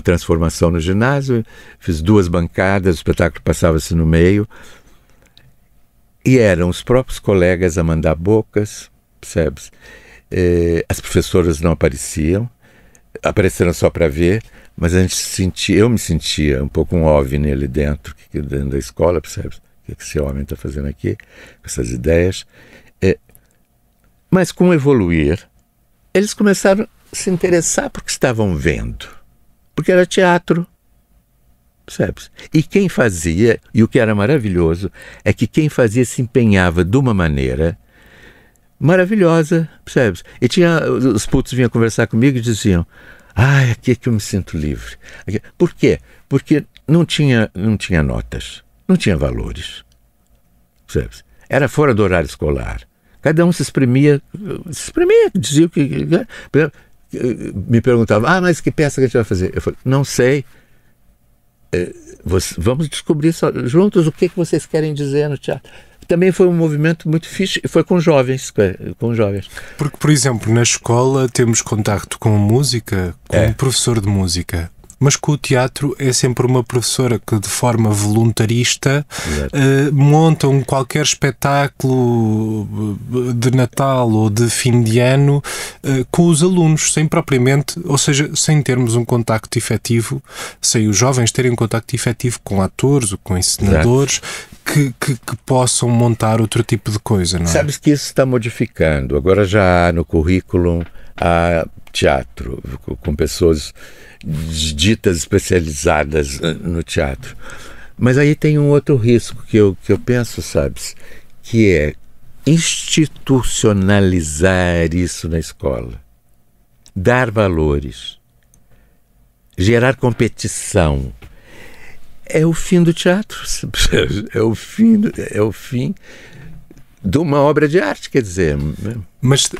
[SPEAKER 2] transformação no ginásio, fiz 2 bancadas, o espetáculo passava-se no meio, e eram os próprios colegas a mandar bocas, percebes? As professoras não apareciam, apareceram só para ver, mas eu me sentia um pouco um OVNI ali dentro da escola, percebes? O que esse homem está fazendo aqui, com essas ideias. Mas com o evoluir, eles começaram a se interessar porque estavam vendo, porque era teatro, percebes? E quem fazia, e o que era maravilhoso, é que quem fazia se empenhava de uma maneira maravilhosa, percebes? E os putos vinham conversar comigo e diziam, aqui é que eu me sinto livre. Por quê? Porque não tinha notas, não tinha valores, percebes? Era fora do horário escolar. Cada um se exprimia, dizia o que... Me perguntavam, mas que peça que a gente vai fazer? Eu falei, não sei. Vamos descobrir juntos o que vocês querem dizer no teatro. Também foi um movimento muito fixe, foi com jovens.
[SPEAKER 1] Porque, por exemplo, na escola temos contacto com música, com um professor de música. Mas com o teatro é sempre uma professora que, de forma voluntarista, montam qualquer espetáculo de Natal ou de fim de ano com os alunos, sem propriamente, ou seja, sem termos um contacto efetivo, sem os jovens terem um contacto efetivo com atores ou com encenadores que possam montar outro tipo de coisa, não é?
[SPEAKER 2] Sabes que isso está modificando. Agora já há no currículo teatro, com pessoas ditas especializadas no teatro. Mas aí tem um outro risco que eu penso, sabes, que é institucionalizar isso na escola, dar valores, gerar competição. É o fim do teatro, é o fim de uma obra de arte, quer dizer.
[SPEAKER 1] Mas,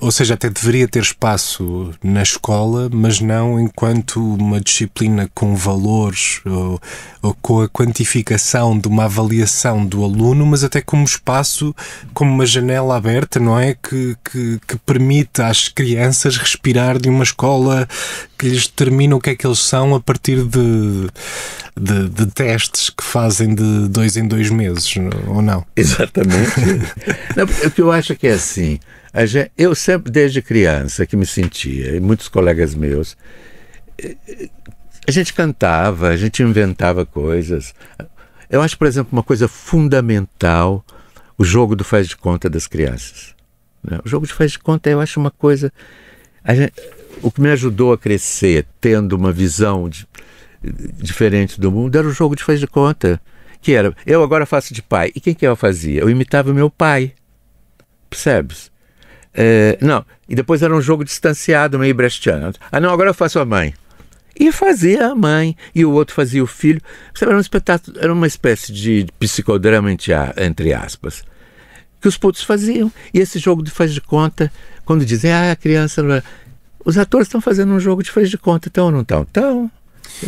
[SPEAKER 1] ou seja, até deveria ter espaço na escola, mas não enquanto uma disciplina com valores ou com a quantificação de uma avaliação do aluno, mas até como espaço, como uma janela aberta, não é? Que permite às crianças respirar de uma escola que lhes determina o que é que eles são a partir de testes que fazem de 2 em 2 meses, ou não?
[SPEAKER 2] Exatamente. Não, o que eu acho que é assim, eu sempre, desde criança, que me sentia, e muitos colegas meus, a gente cantava, a gente inventava coisas. Eu acho, por exemplo, uma coisa fundamental, o jogo do faz de conta das crianças. O jogo de faz de conta, eu acho uma coisa... o que me ajudou a crescer, tendo uma visão diferente do mundo, era o jogo de faz de conta. Que era, eu agora faço de pai. E quem que eu fazia? Eu imitava meu pai. Percebes? Não, e depois era um jogo distanciado, meio brechtiano. Não, agora eu faço a mãe. E fazia a mãe, e o outro fazia o filho. Era um espetáculo, era uma espécie de psicodrama, entre aspas, que os putos faziam. E esse jogo de faz de conta, quando dizem, a criança... Não é... Os atores estão fazendo um jogo de faz de conta, então ou não estão? Estão.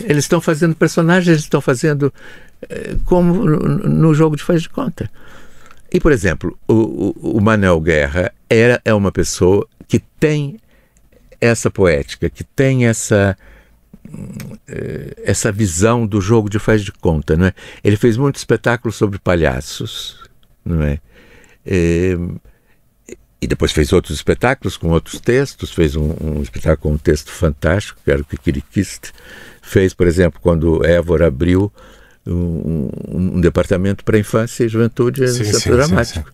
[SPEAKER 2] Eles estão fazendo personagens, eles estão fazendo como no jogo de faz de conta. E, por exemplo, o Manel Guerra é uma pessoa que tem essa poética, que tem essa essa visão do jogo de faz de conta, não é? Ele fez muitos espetáculos sobre palhaços, não é? E depois fez outros espetáculos com outros textos, fez um espetáculo com um texto fantástico, que era o Kikirikist. Fez, por exemplo, quando Évora abriu um departamento para infância e juventude no Centro Dramático.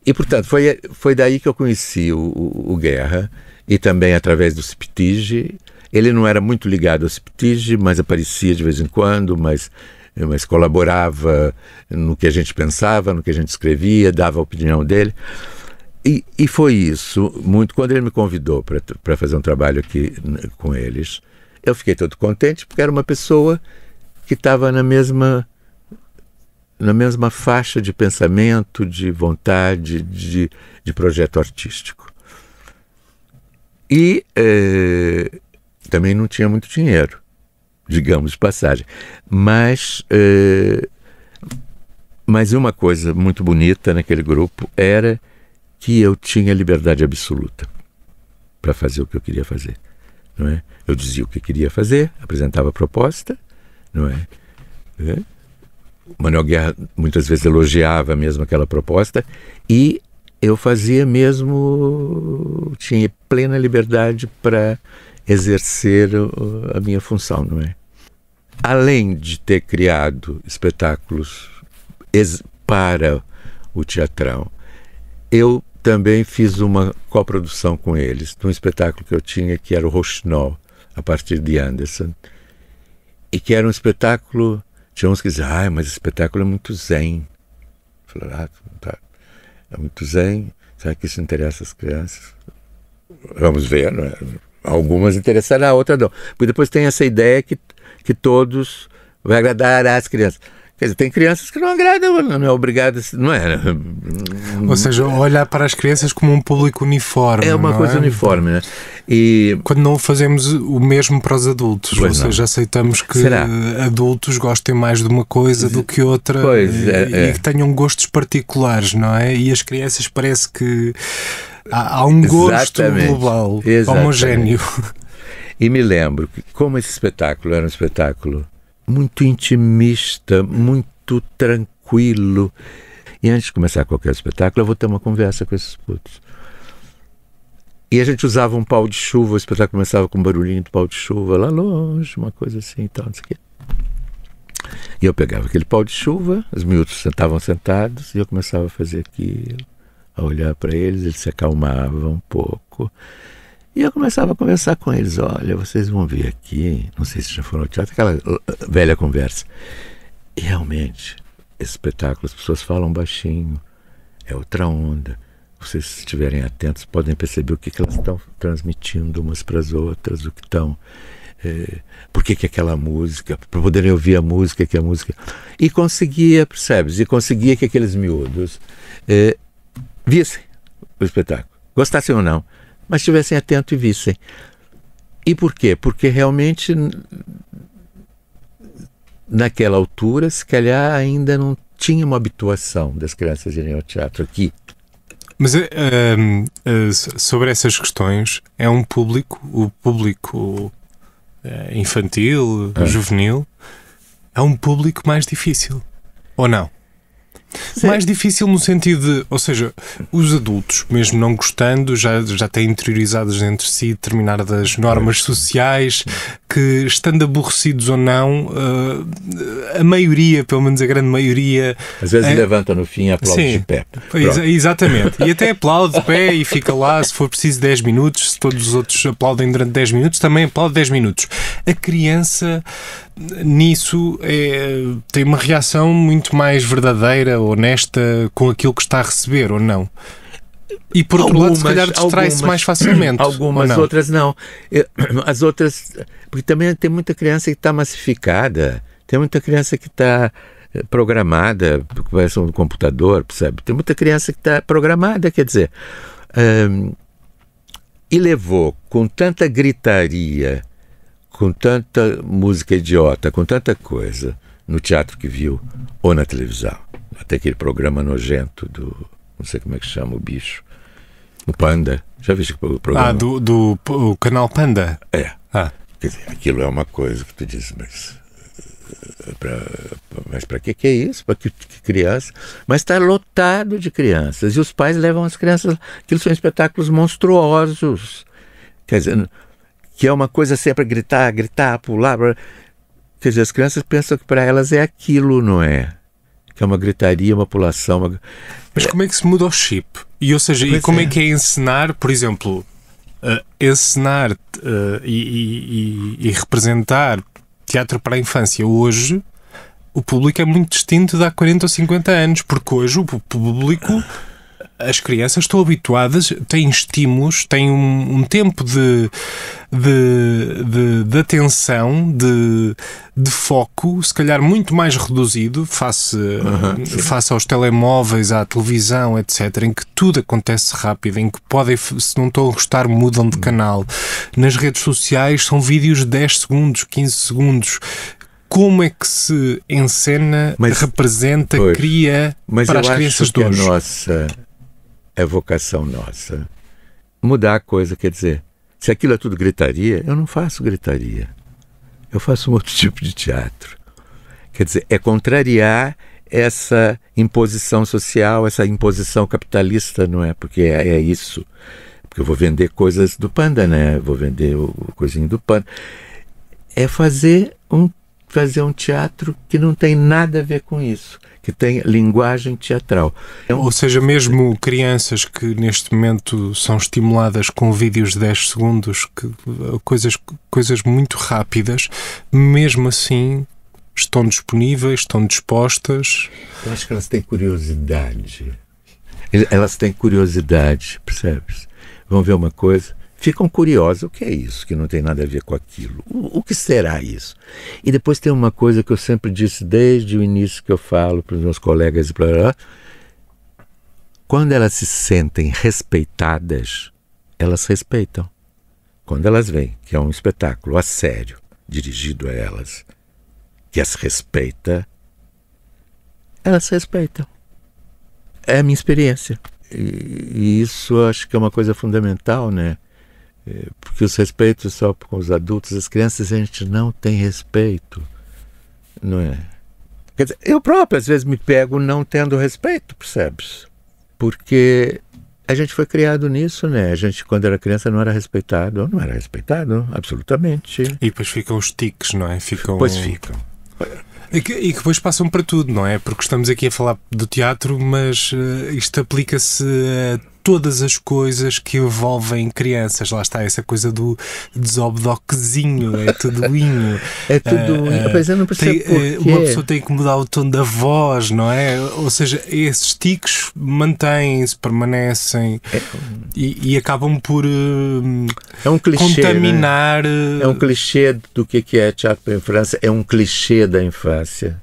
[SPEAKER 2] E, portanto, foi daí que eu conheci o Guerra, e também através do Ciptige. Ele não era muito ligado ao Ciptige, mas aparecia de vez em quando, mas colaborava no que a gente pensava, no que a gente escrevia, dava a opinião dele. E foi isso, muito. Quando ele me convidou para fazer um trabalho aqui com eles, eu fiquei todo contente, porque era uma pessoa que estava na mesma faixa de pensamento, de vontade, de projeto artístico. E também não tinha muito dinheiro, digamos de passagem. Mas uma coisa muito bonita naquele grupo era que eu tinha liberdade absoluta para fazer o que eu queria fazer, não é? Eu dizia o que queria fazer, apresentava a proposta, não é? O Manuel Guerra muitas vezes elogiava mesmo aquela proposta, e eu fazia mesmo, tinha plena liberdade para exercer a minha função, não é? Além de ter criado espetáculos para o Teatrão, eu também fiz uma coprodução com eles, de um espetáculo que eu tinha, que era o Rochinol, a partir de Anderson, e que era um espetáculo. Tinha uns que diziam, mas esse espetáculo é muito zen. Eu falei, tá, é muito zen, será que isso interessa as crianças? Vamos ver, não é? Algumas interessarão, outras não. Porque depois tem essa ideia que todos vai agradar às crianças. Quer dizer, tem crianças que não agradam, não é obrigado, não é?
[SPEAKER 1] Ou seja, olhar para as crianças como um público uniforme.
[SPEAKER 2] É uma coisa uniforme, né? E
[SPEAKER 1] quando não fazemos o mesmo para os adultos, ou seja, aceitamos que adultos gostem mais de uma coisa do que outra, e que tenham gostos particulares, não é? E as crianças parece que há um gosto global, homogéneo.
[SPEAKER 2] E me lembro que, como esse espetáculo era um espetáculo muito intimista, muito tranquilo, e antes de começar qualquer espetáculo eu vou ter uma conversa com esses putos. E a gente usava um pau de chuva, o espetáculo começava com um barulhinho de pau de chuva lá longe, uma coisa assim e tal, não sei o quê. E eu pegava aquele pau de chuva, os miúdos estavam sentados, e eu começava a fazer aquilo, a olhar para eles se acalmavam um pouco. E eu começava a conversar com eles. Olha, vocês vão vir aqui, não sei se já foram ao teatro, aquela velha conversa. E realmente, esse espetáculo, as pessoas falam baixinho, é outra onda. Vocês, se estiverem atentos, podem perceber o que elas estão transmitindo umas para as outras, o que estão... por que aquela música, para poderem ouvir a música, que a música... E conseguia, percebes? E conseguia que aqueles miúdos vissem o espetáculo, gostassem ou não, mas estivessem atentos e vissem. E por quê? Porque realmente, naquela altura, se calhar ainda não tinha uma habituação das crianças irem ao teatro aqui.
[SPEAKER 1] Mas sobre essas questões, é um público, o público infantil, juvenil, é um público mais difícil, ou não? Sim. Mais difícil no sentido de, ou seja, os adultos, mesmo não gostando, já têm interiorizadas entre si determinadas normas sociais que, estando aborrecidos ou não, a maioria, pelo menos a grande maioria...
[SPEAKER 2] Às vezes levanta no fim e aplaude de pé.
[SPEAKER 1] Exatamente. E até aplaude de pé e fica lá, se for preciso 10 minutos, se todos os outros aplaudem durante 10 minutos, também aplaude 10 minutos. A criança... nisso tem uma reação muito mais verdadeira, honesta com aquilo que está a receber, ou não? E por outro lado, se calhar distrai-se mais facilmente.
[SPEAKER 2] Algumas, outras não. As outras, porque também tem muita criança que está massificada, tem muita criança que está programada, porque vai ser um computador, percebe? Tem muita criança que está programada, quer dizer, e levou com tanta gritaria, com tanta música idiota, com tanta coisa, no teatro que viu, ou na televisão. Até aquele programa nojento do... não sei como é que chama o bicho. O Panda. Já viste o programa?
[SPEAKER 1] O canal Panda?
[SPEAKER 2] É. Quer dizer, aquilo é uma coisa que tu diz, mas para que é isso? Para que criança? Mas está lotado de crianças, e os pais levam as crianças. Aquilo são espetáculos monstruosos. Quer dizer, que é uma coisa sempre gritar, pular. Quer dizer, as crianças pensam que para elas é aquilo, não é? Que é uma gritaria, uma pulação.
[SPEAKER 1] Mas como é que se muda o chip? E, ou seja, e como é que é encenar, por exemplo, encenar e representar teatro para a infância hoje? O público é muito distinto de há 40 ou 50 anos, porque hoje o público, as crianças estão habituadas, têm estímulos, têm um tempo de atenção, de foco, se calhar muito mais reduzido face aos telemóveis, à televisão, etc., em que tudo acontece rápido, em que podem, se não estão a gostar, mudam de canal. Nas redes sociais são vídeos de 10 segundos, 15 segundos. Como é que se encena, representa, cria para as crianças de hoje?
[SPEAKER 2] É vocação nossa. Mudar a coisa, quer dizer, se aquilo é tudo gritaria, eu não faço gritaria. Eu faço um outro tipo de teatro. Quer dizer, é contrariar essa imposição social, essa imposição capitalista, não é? Porque é isso. Porque eu vou vender coisas do Panda, né? Vou vender o coisinho do Panda. É fazer um teatro que não tem nada a ver com isso, que tem linguagem teatral.
[SPEAKER 1] Ou seja, mesmo crianças que neste momento são estimuladas com vídeos de 10 segundos, coisas muito rápidas, mesmo assim estão disponíveis, estão dispostas.
[SPEAKER 2] Eu acho que elas têm curiosidade. Elas têm curiosidade, percebes? Vão ver uma coisa, ficam curiosas. O que é isso que não tem nada a ver com aquilo? O que será isso? E depois tem uma coisa que eu sempre disse desde o início, que eu falo para os meus colegas, quando elas se sentem respeitadas, elas respeitam. Quando elas veem que é um espetáculo a sério, dirigido a elas, que as respeita, elas respeitam. É a minha experiência. E isso eu acho que é uma coisa fundamental, né? Porque os respeitos só com os adultos, as crianças a gente não tem respeito, não é? Quer dizer, eu próprio às vezes me pego não tendo respeito, percebes? Porque a gente foi criado nisso, né? A gente, quando era criança, não era respeitado, absolutamente.
[SPEAKER 1] E depois ficam os tiques, não é?
[SPEAKER 2] Depois ficam.
[SPEAKER 1] E que depois passam para tudo, não é? Porque estamos aqui a falar do teatro, mas isto aplica-se a todas as coisas que envolvem crianças. Lá está essa coisa do desobdoquezinho, é tudoinho.
[SPEAKER 2] É tudoinho, pois eu não percebo porquê.
[SPEAKER 1] Uma pessoa tem que mudar o tom da voz, não é? Ou seja, esses tiques mantêm-se, permanecem e acabam por contaminar.
[SPEAKER 2] Né? É um clichê do que é teatro para a infância, é um clichê da infância.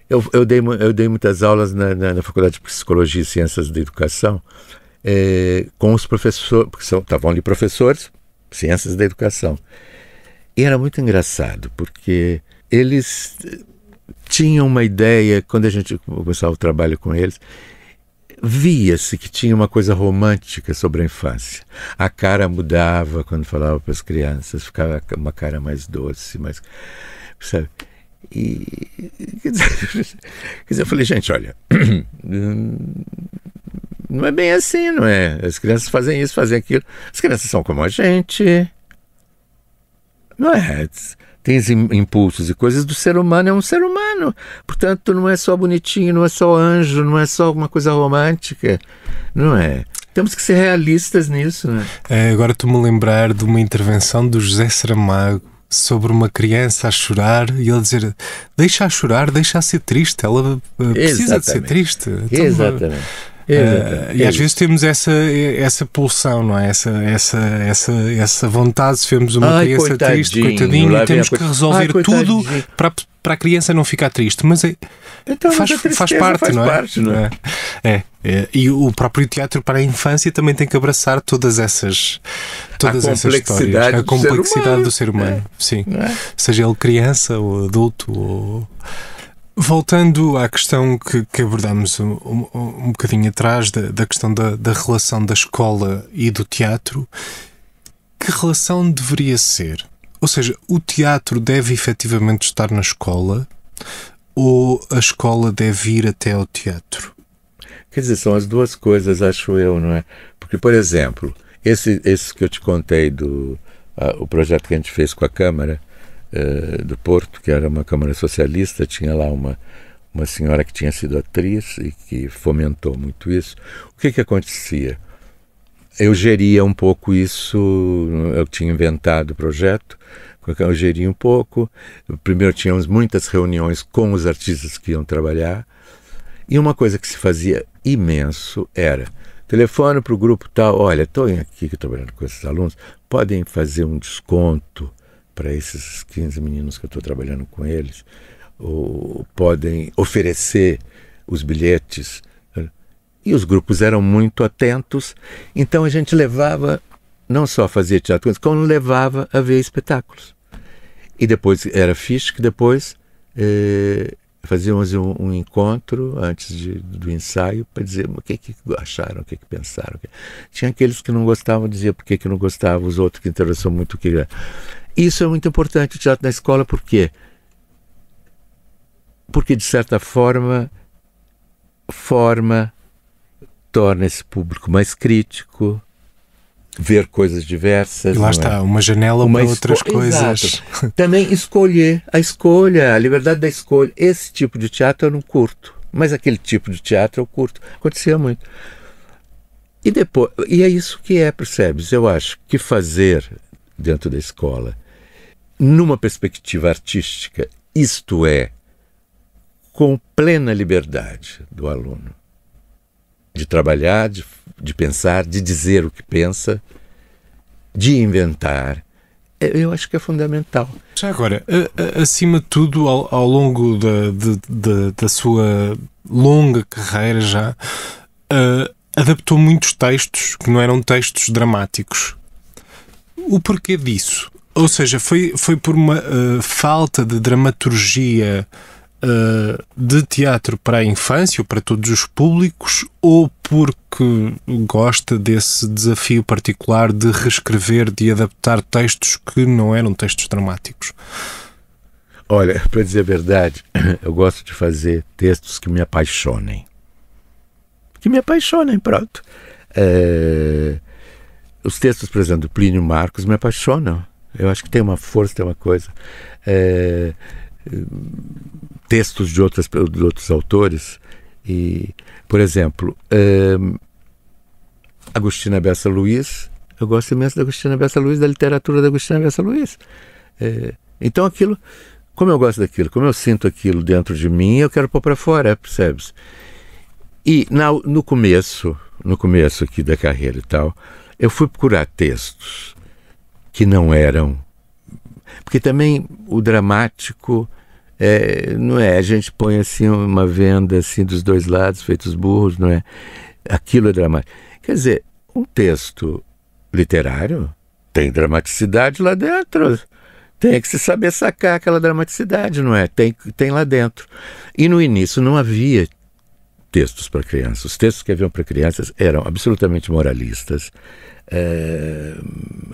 [SPEAKER 2] Eu dei muitas aulas na Faculdade de Psicologia e Ciências da Educação, com os professores, porque estavam ali professores, ciências da educação. E era muito engraçado, porque eles tinham uma ideia, quando a gente começava o trabalho com eles, via-se que tinha uma coisa romântica sobre a infância. A cara mudava quando falava para as crianças, ficava uma cara mais doce, mais... Sabe? Quer dizer, eu falei, gente, olha... Não é bem assim, não é? As crianças fazem isso, fazem aquilo. As crianças são como a gente. Não é? Tem impulsos e coisas do ser humano, é um ser humano. Portanto, não é só bonitinho, não é só anjo, não é só uma coisa romântica. Não é? Temos que ser realistas nisso, né?
[SPEAKER 1] Agora estou-me a lembrar de uma intervenção do José Saramago sobre uma criança a chorar e ele dizer: deixa-a chorar, deixa-a ser triste, ela precisa de ser triste. Então,
[SPEAKER 2] exatamente.
[SPEAKER 1] E às vezes temos essa pulsão, não é? Essa vontade, se vemos uma criança triste, coitadinho, e temos que resolver tudo para a criança não ficar triste. Mas
[SPEAKER 2] então,
[SPEAKER 1] faz parte, não é? E o próprio teatro para a infância também tem que abraçar todas essas histórias. A complexidade do ser humano. Sim. Seja ele criança ou adulto. Voltando à questão que abordámos um bocadinho atrás, da questão da relação da escola e do teatro, que relação deveria ser? Ou seja, o teatro deve efetivamente estar na escola ou a escola deve ir até ao teatro?
[SPEAKER 2] Quer dizer, são as duas coisas, acho eu, não é? Porque, por exemplo, esse que eu te contei o projeto que a gente fez com a Câmara do Porto, que era uma Câmara socialista, tinha lá uma senhora que tinha sido atriz e que fomentou muito isso. O que acontecia? Eu geria um pouco isso, eu tinha inventado o projeto, eu geria um pouco. Primeiro tínhamos muitas reuniões com os artistas que iam trabalhar, e uma coisa que se fazia imenso era telefone para o grupo tal, olha, estou aqui trabalhando com esses alunos, podem fazer um desconto para esses 15 meninos que eu estou trabalhando com eles, ou podem oferecer os bilhetes. E os grupos eram muito atentos, então a gente levava, não só fazia teatro, como levava a ver espetáculos. E depois era fixe que depois fazíamos um encontro antes do ensaio para dizer o que acharam, o que pensaram. Tinha aqueles que não gostavam, diziam por que não gostavam, os outros que interessavam muito. Isso é muito importante, o teatro na escola, por quê? Porque, de certa forma, torna esse público mais crítico, ver coisas diversas.
[SPEAKER 1] E lá está, uma janela para outras coisas.
[SPEAKER 2] Exato. Também a liberdade da escolha. Esse tipo de teatro eu não curto, mas aquele tipo de teatro eu curto. Acontecia muito. E é isso que percebes? Eu acho que fazer dentro da escola, numa perspectiva artística, isto é, com plena liberdade do aluno, de trabalhar, de pensar, de dizer o que pensa, de inventar, eu acho que é fundamental.
[SPEAKER 1] Já agora, acima de tudo, ao longo da sua longa carreira já, adaptou muitos textos que não eram textos dramáticos. O porquê disso? Ou seja, foi por uma falta de dramaturgia de teatro para a infância ou para todos os públicos, ou porque gosta desse desafio particular de reescrever, de adaptar textos que não eram textos dramáticos?
[SPEAKER 2] Olha, para dizer a verdade, eu gosto de fazer textos que me apaixonem. Pronto. Os textos, por exemplo, do Plínio Marcos me apaixonam. Eu acho que tem uma força, tem uma coisa. Textos de outros autores, e, por exemplo, Agostina Bessa Luiz, eu gosto imenso da Agostina Bessa Luiz, da literatura da Agostina Bessa Luiz. Então aquilo, como eu gosto daquilo, como eu sinto aquilo dentro de mim, eu quero pôr para fora, percebes? E no começo aqui da carreira e tal, eu fui procurar textos que não eram, porque também o dramático não é, a gente põe assim uma venda assim dos dois lados, feitos burros, não é? Aquilo é dramático. Quer dizer, um texto literário tem dramaticidade lá dentro. Tem que se saber sacar aquela dramaticidade, não é? Tem lá dentro. E no início não havia textos para crianças. Os textos que haviam para crianças eram absolutamente moralistas,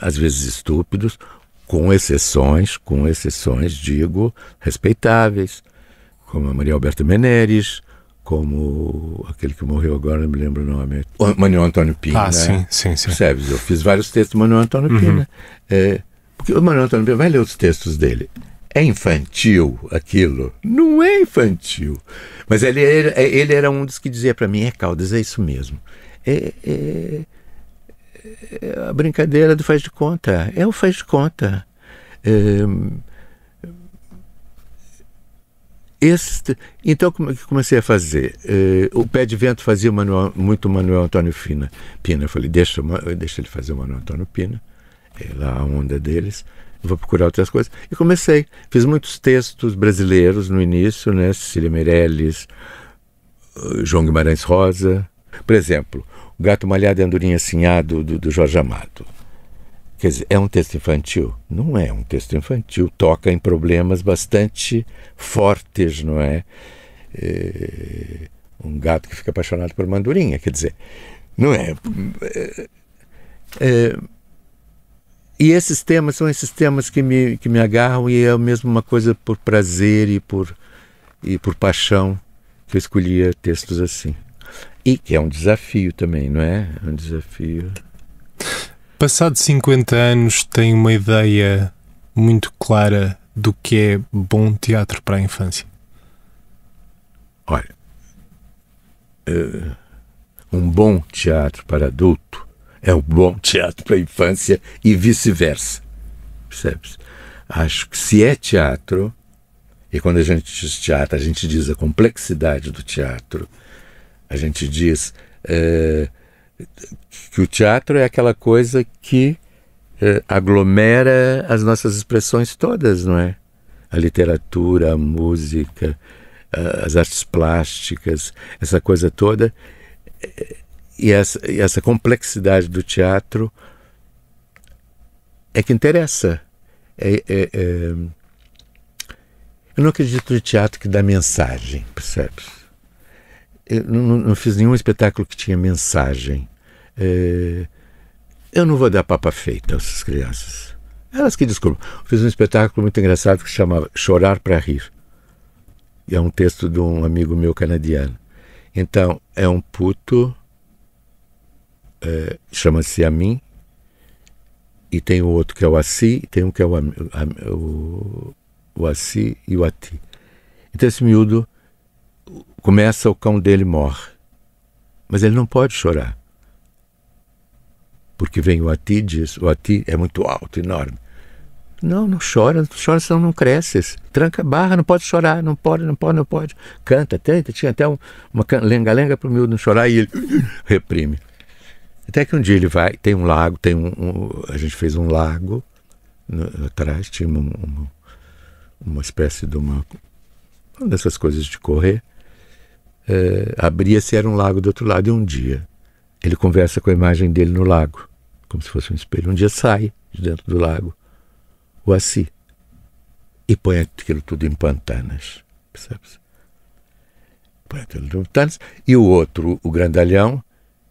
[SPEAKER 2] às vezes estúpidos, com exceções, digo, respeitáveis, como a Maria Alberta Meneres, como aquele que morreu agora, não me lembro o nome, o Manuel Antônio Pina.
[SPEAKER 1] Sim.
[SPEAKER 2] Percebes? Eu fiz vários textos do Manuel Antônio Pina. Porque o Manuel Antônio Pina, vai ler os textos dele. É infantil aquilo? Não é infantil. Mas ele era um dos que dizia para mim, Caldas, é isso mesmo. A brincadeira do faz de conta. É o faz de conta. Então comecei a fazer. O Pé de Vento fazia muito Manuel Antônio Pina. Eu falei, deixa ele fazer o Manuel Antônio Pina. É lá a onda deles. Eu vou procurar outras coisas. E comecei. Fiz muitos textos brasileiros no início, né? Cecília Meirelles, João Guimarães Rosa. Por exemplo, O Gato Malhado e a Andorinha Assinhado, do Jorge Amado. Quer dizer, é um texto infantil? Não é um texto infantil. Toca em problemas bastante fortes, não é? Um gato que fica apaixonado por uma andorinha. Quer dizer, não é... E esses temas são esses temas que me agarram, e é mesmo uma coisa por prazer e por paixão que eu escolhia textos assim. E que é um desafio também, não é? É um desafio.
[SPEAKER 1] Passado 50 anos, tem uma ideia muito clara do que é bom teatro para a infância?
[SPEAKER 2] Olha, um bom teatro para adulto é um bom teatro para a infância e vice-versa. Percebes? Acho que se é teatro, e quando a gente diz teatro, a gente diz a complexidade do teatro, a gente diz que o teatro é aquela coisa que aglomera as nossas expressões todas, não é? A literatura, a música, as artes plásticas, essa coisa toda. E essa complexidade do teatro é que interessa. Eu não acredito no teatro que dá mensagem, percebes? Eu não fiz nenhum espetáculo que tinha mensagem. Eu não vou dar papa feita a essas crianças. Elas que desculpam. Fiz um espetáculo muito engraçado que se chamava Chorar para Rir. E é um texto de um amigo meu canadiano. Então, é um puto, chama-se Amin, e tem o outro que é o Assi, e tem um que é o Assi e o Ati. Então esse miúdo começa, o cão dele morre, mas ele não pode chorar, porque vem o Ati e diz, o Ati é muito alto, enorme. Não chora senão não cresce. Tranca a barra, não pode chorar, não pode. Canta, tinha até uma lenga-lenga para o miúdo não chorar, e ele reprime. Até que um dia ele vai, tem um lago, a gente fez um lago atrás, tinha uma espécie de uma dessas coisas de correr, abria-se, era um lago do outro lado, e um dia ele conversa com a imagem dele no lago, como se fosse um espelho. Um dia sai de dentro do lago o Assi e põe aquilo tudo em pantanas, percebes? Põe aquilo tudo em pantanas, e o outro, o grandalhão,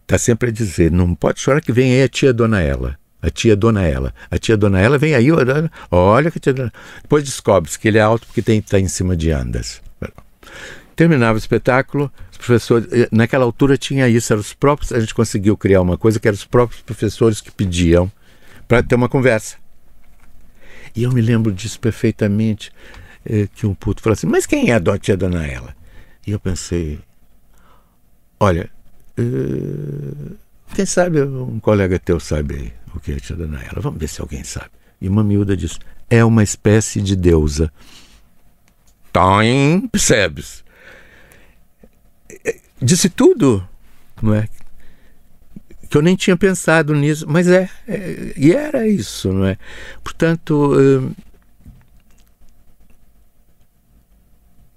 [SPEAKER 2] está sempre a dizer, não pode chorar que vem aí a tia Dona Ela. A tia Dona Ela vem aí, olha que tia Dona... Depois descobre-se que ele é alto porque está em cima de andas. Terminava o espetáculo, os professores, naquela altura tinha isso, eram os próprios, a gente conseguiu criar uma coisa que eram os próprios professores que pediam para ter uma conversa. E eu me lembro disso perfeitamente, que um puto falou assim, mas quem é a tia Dona Ela? E eu pensei, olha, quem sabe um colega teu sabe aí o que é a tia Dona Ela, vamos ver se alguém sabe. E uma miúda disse, é uma espécie de deusa. Tom, percebes? Disse tudo, não é? Que eu nem tinha pensado nisso, mas e era isso, não é? Portanto,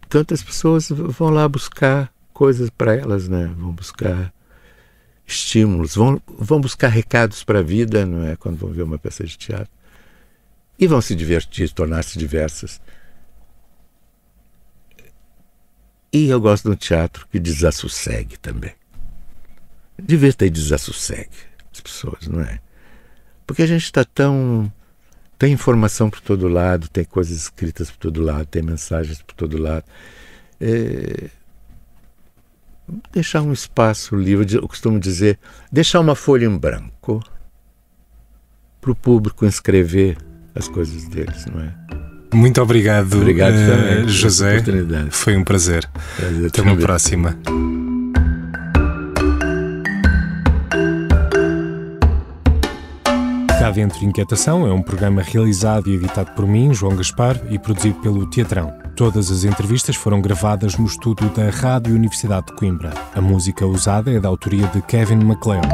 [SPEAKER 2] tantas pessoas vão lá buscar coisas para elas, né? Vão buscar estímulos, vão buscar recados para a vida, não é? Quando vão ver uma peça de teatro. E vão se divertir, tornar-se diversas. E eu gosto de um teatro que desassossegue também. Devia ter desassossegue as pessoas, não é? Porque a gente está tem informação por todo lado, tem coisas escritas por todo lado, tem mensagens por todo lado. Deixar um espaço livre, eu costumo dizer, deixar uma folha em branco para o público escrever as coisas deles, não é?
[SPEAKER 1] Muito obrigado,
[SPEAKER 2] também,
[SPEAKER 1] José. Foi um prazer. Até uma próxima. Cá Dentro Inquietação é um programa realizado e editado por mim, João Gaspar, e produzido pelo Teatrão. Todas as entrevistas foram gravadas no estúdio da Rádio Universidade de Coimbra. A música usada é da autoria de Kevin MacLeod.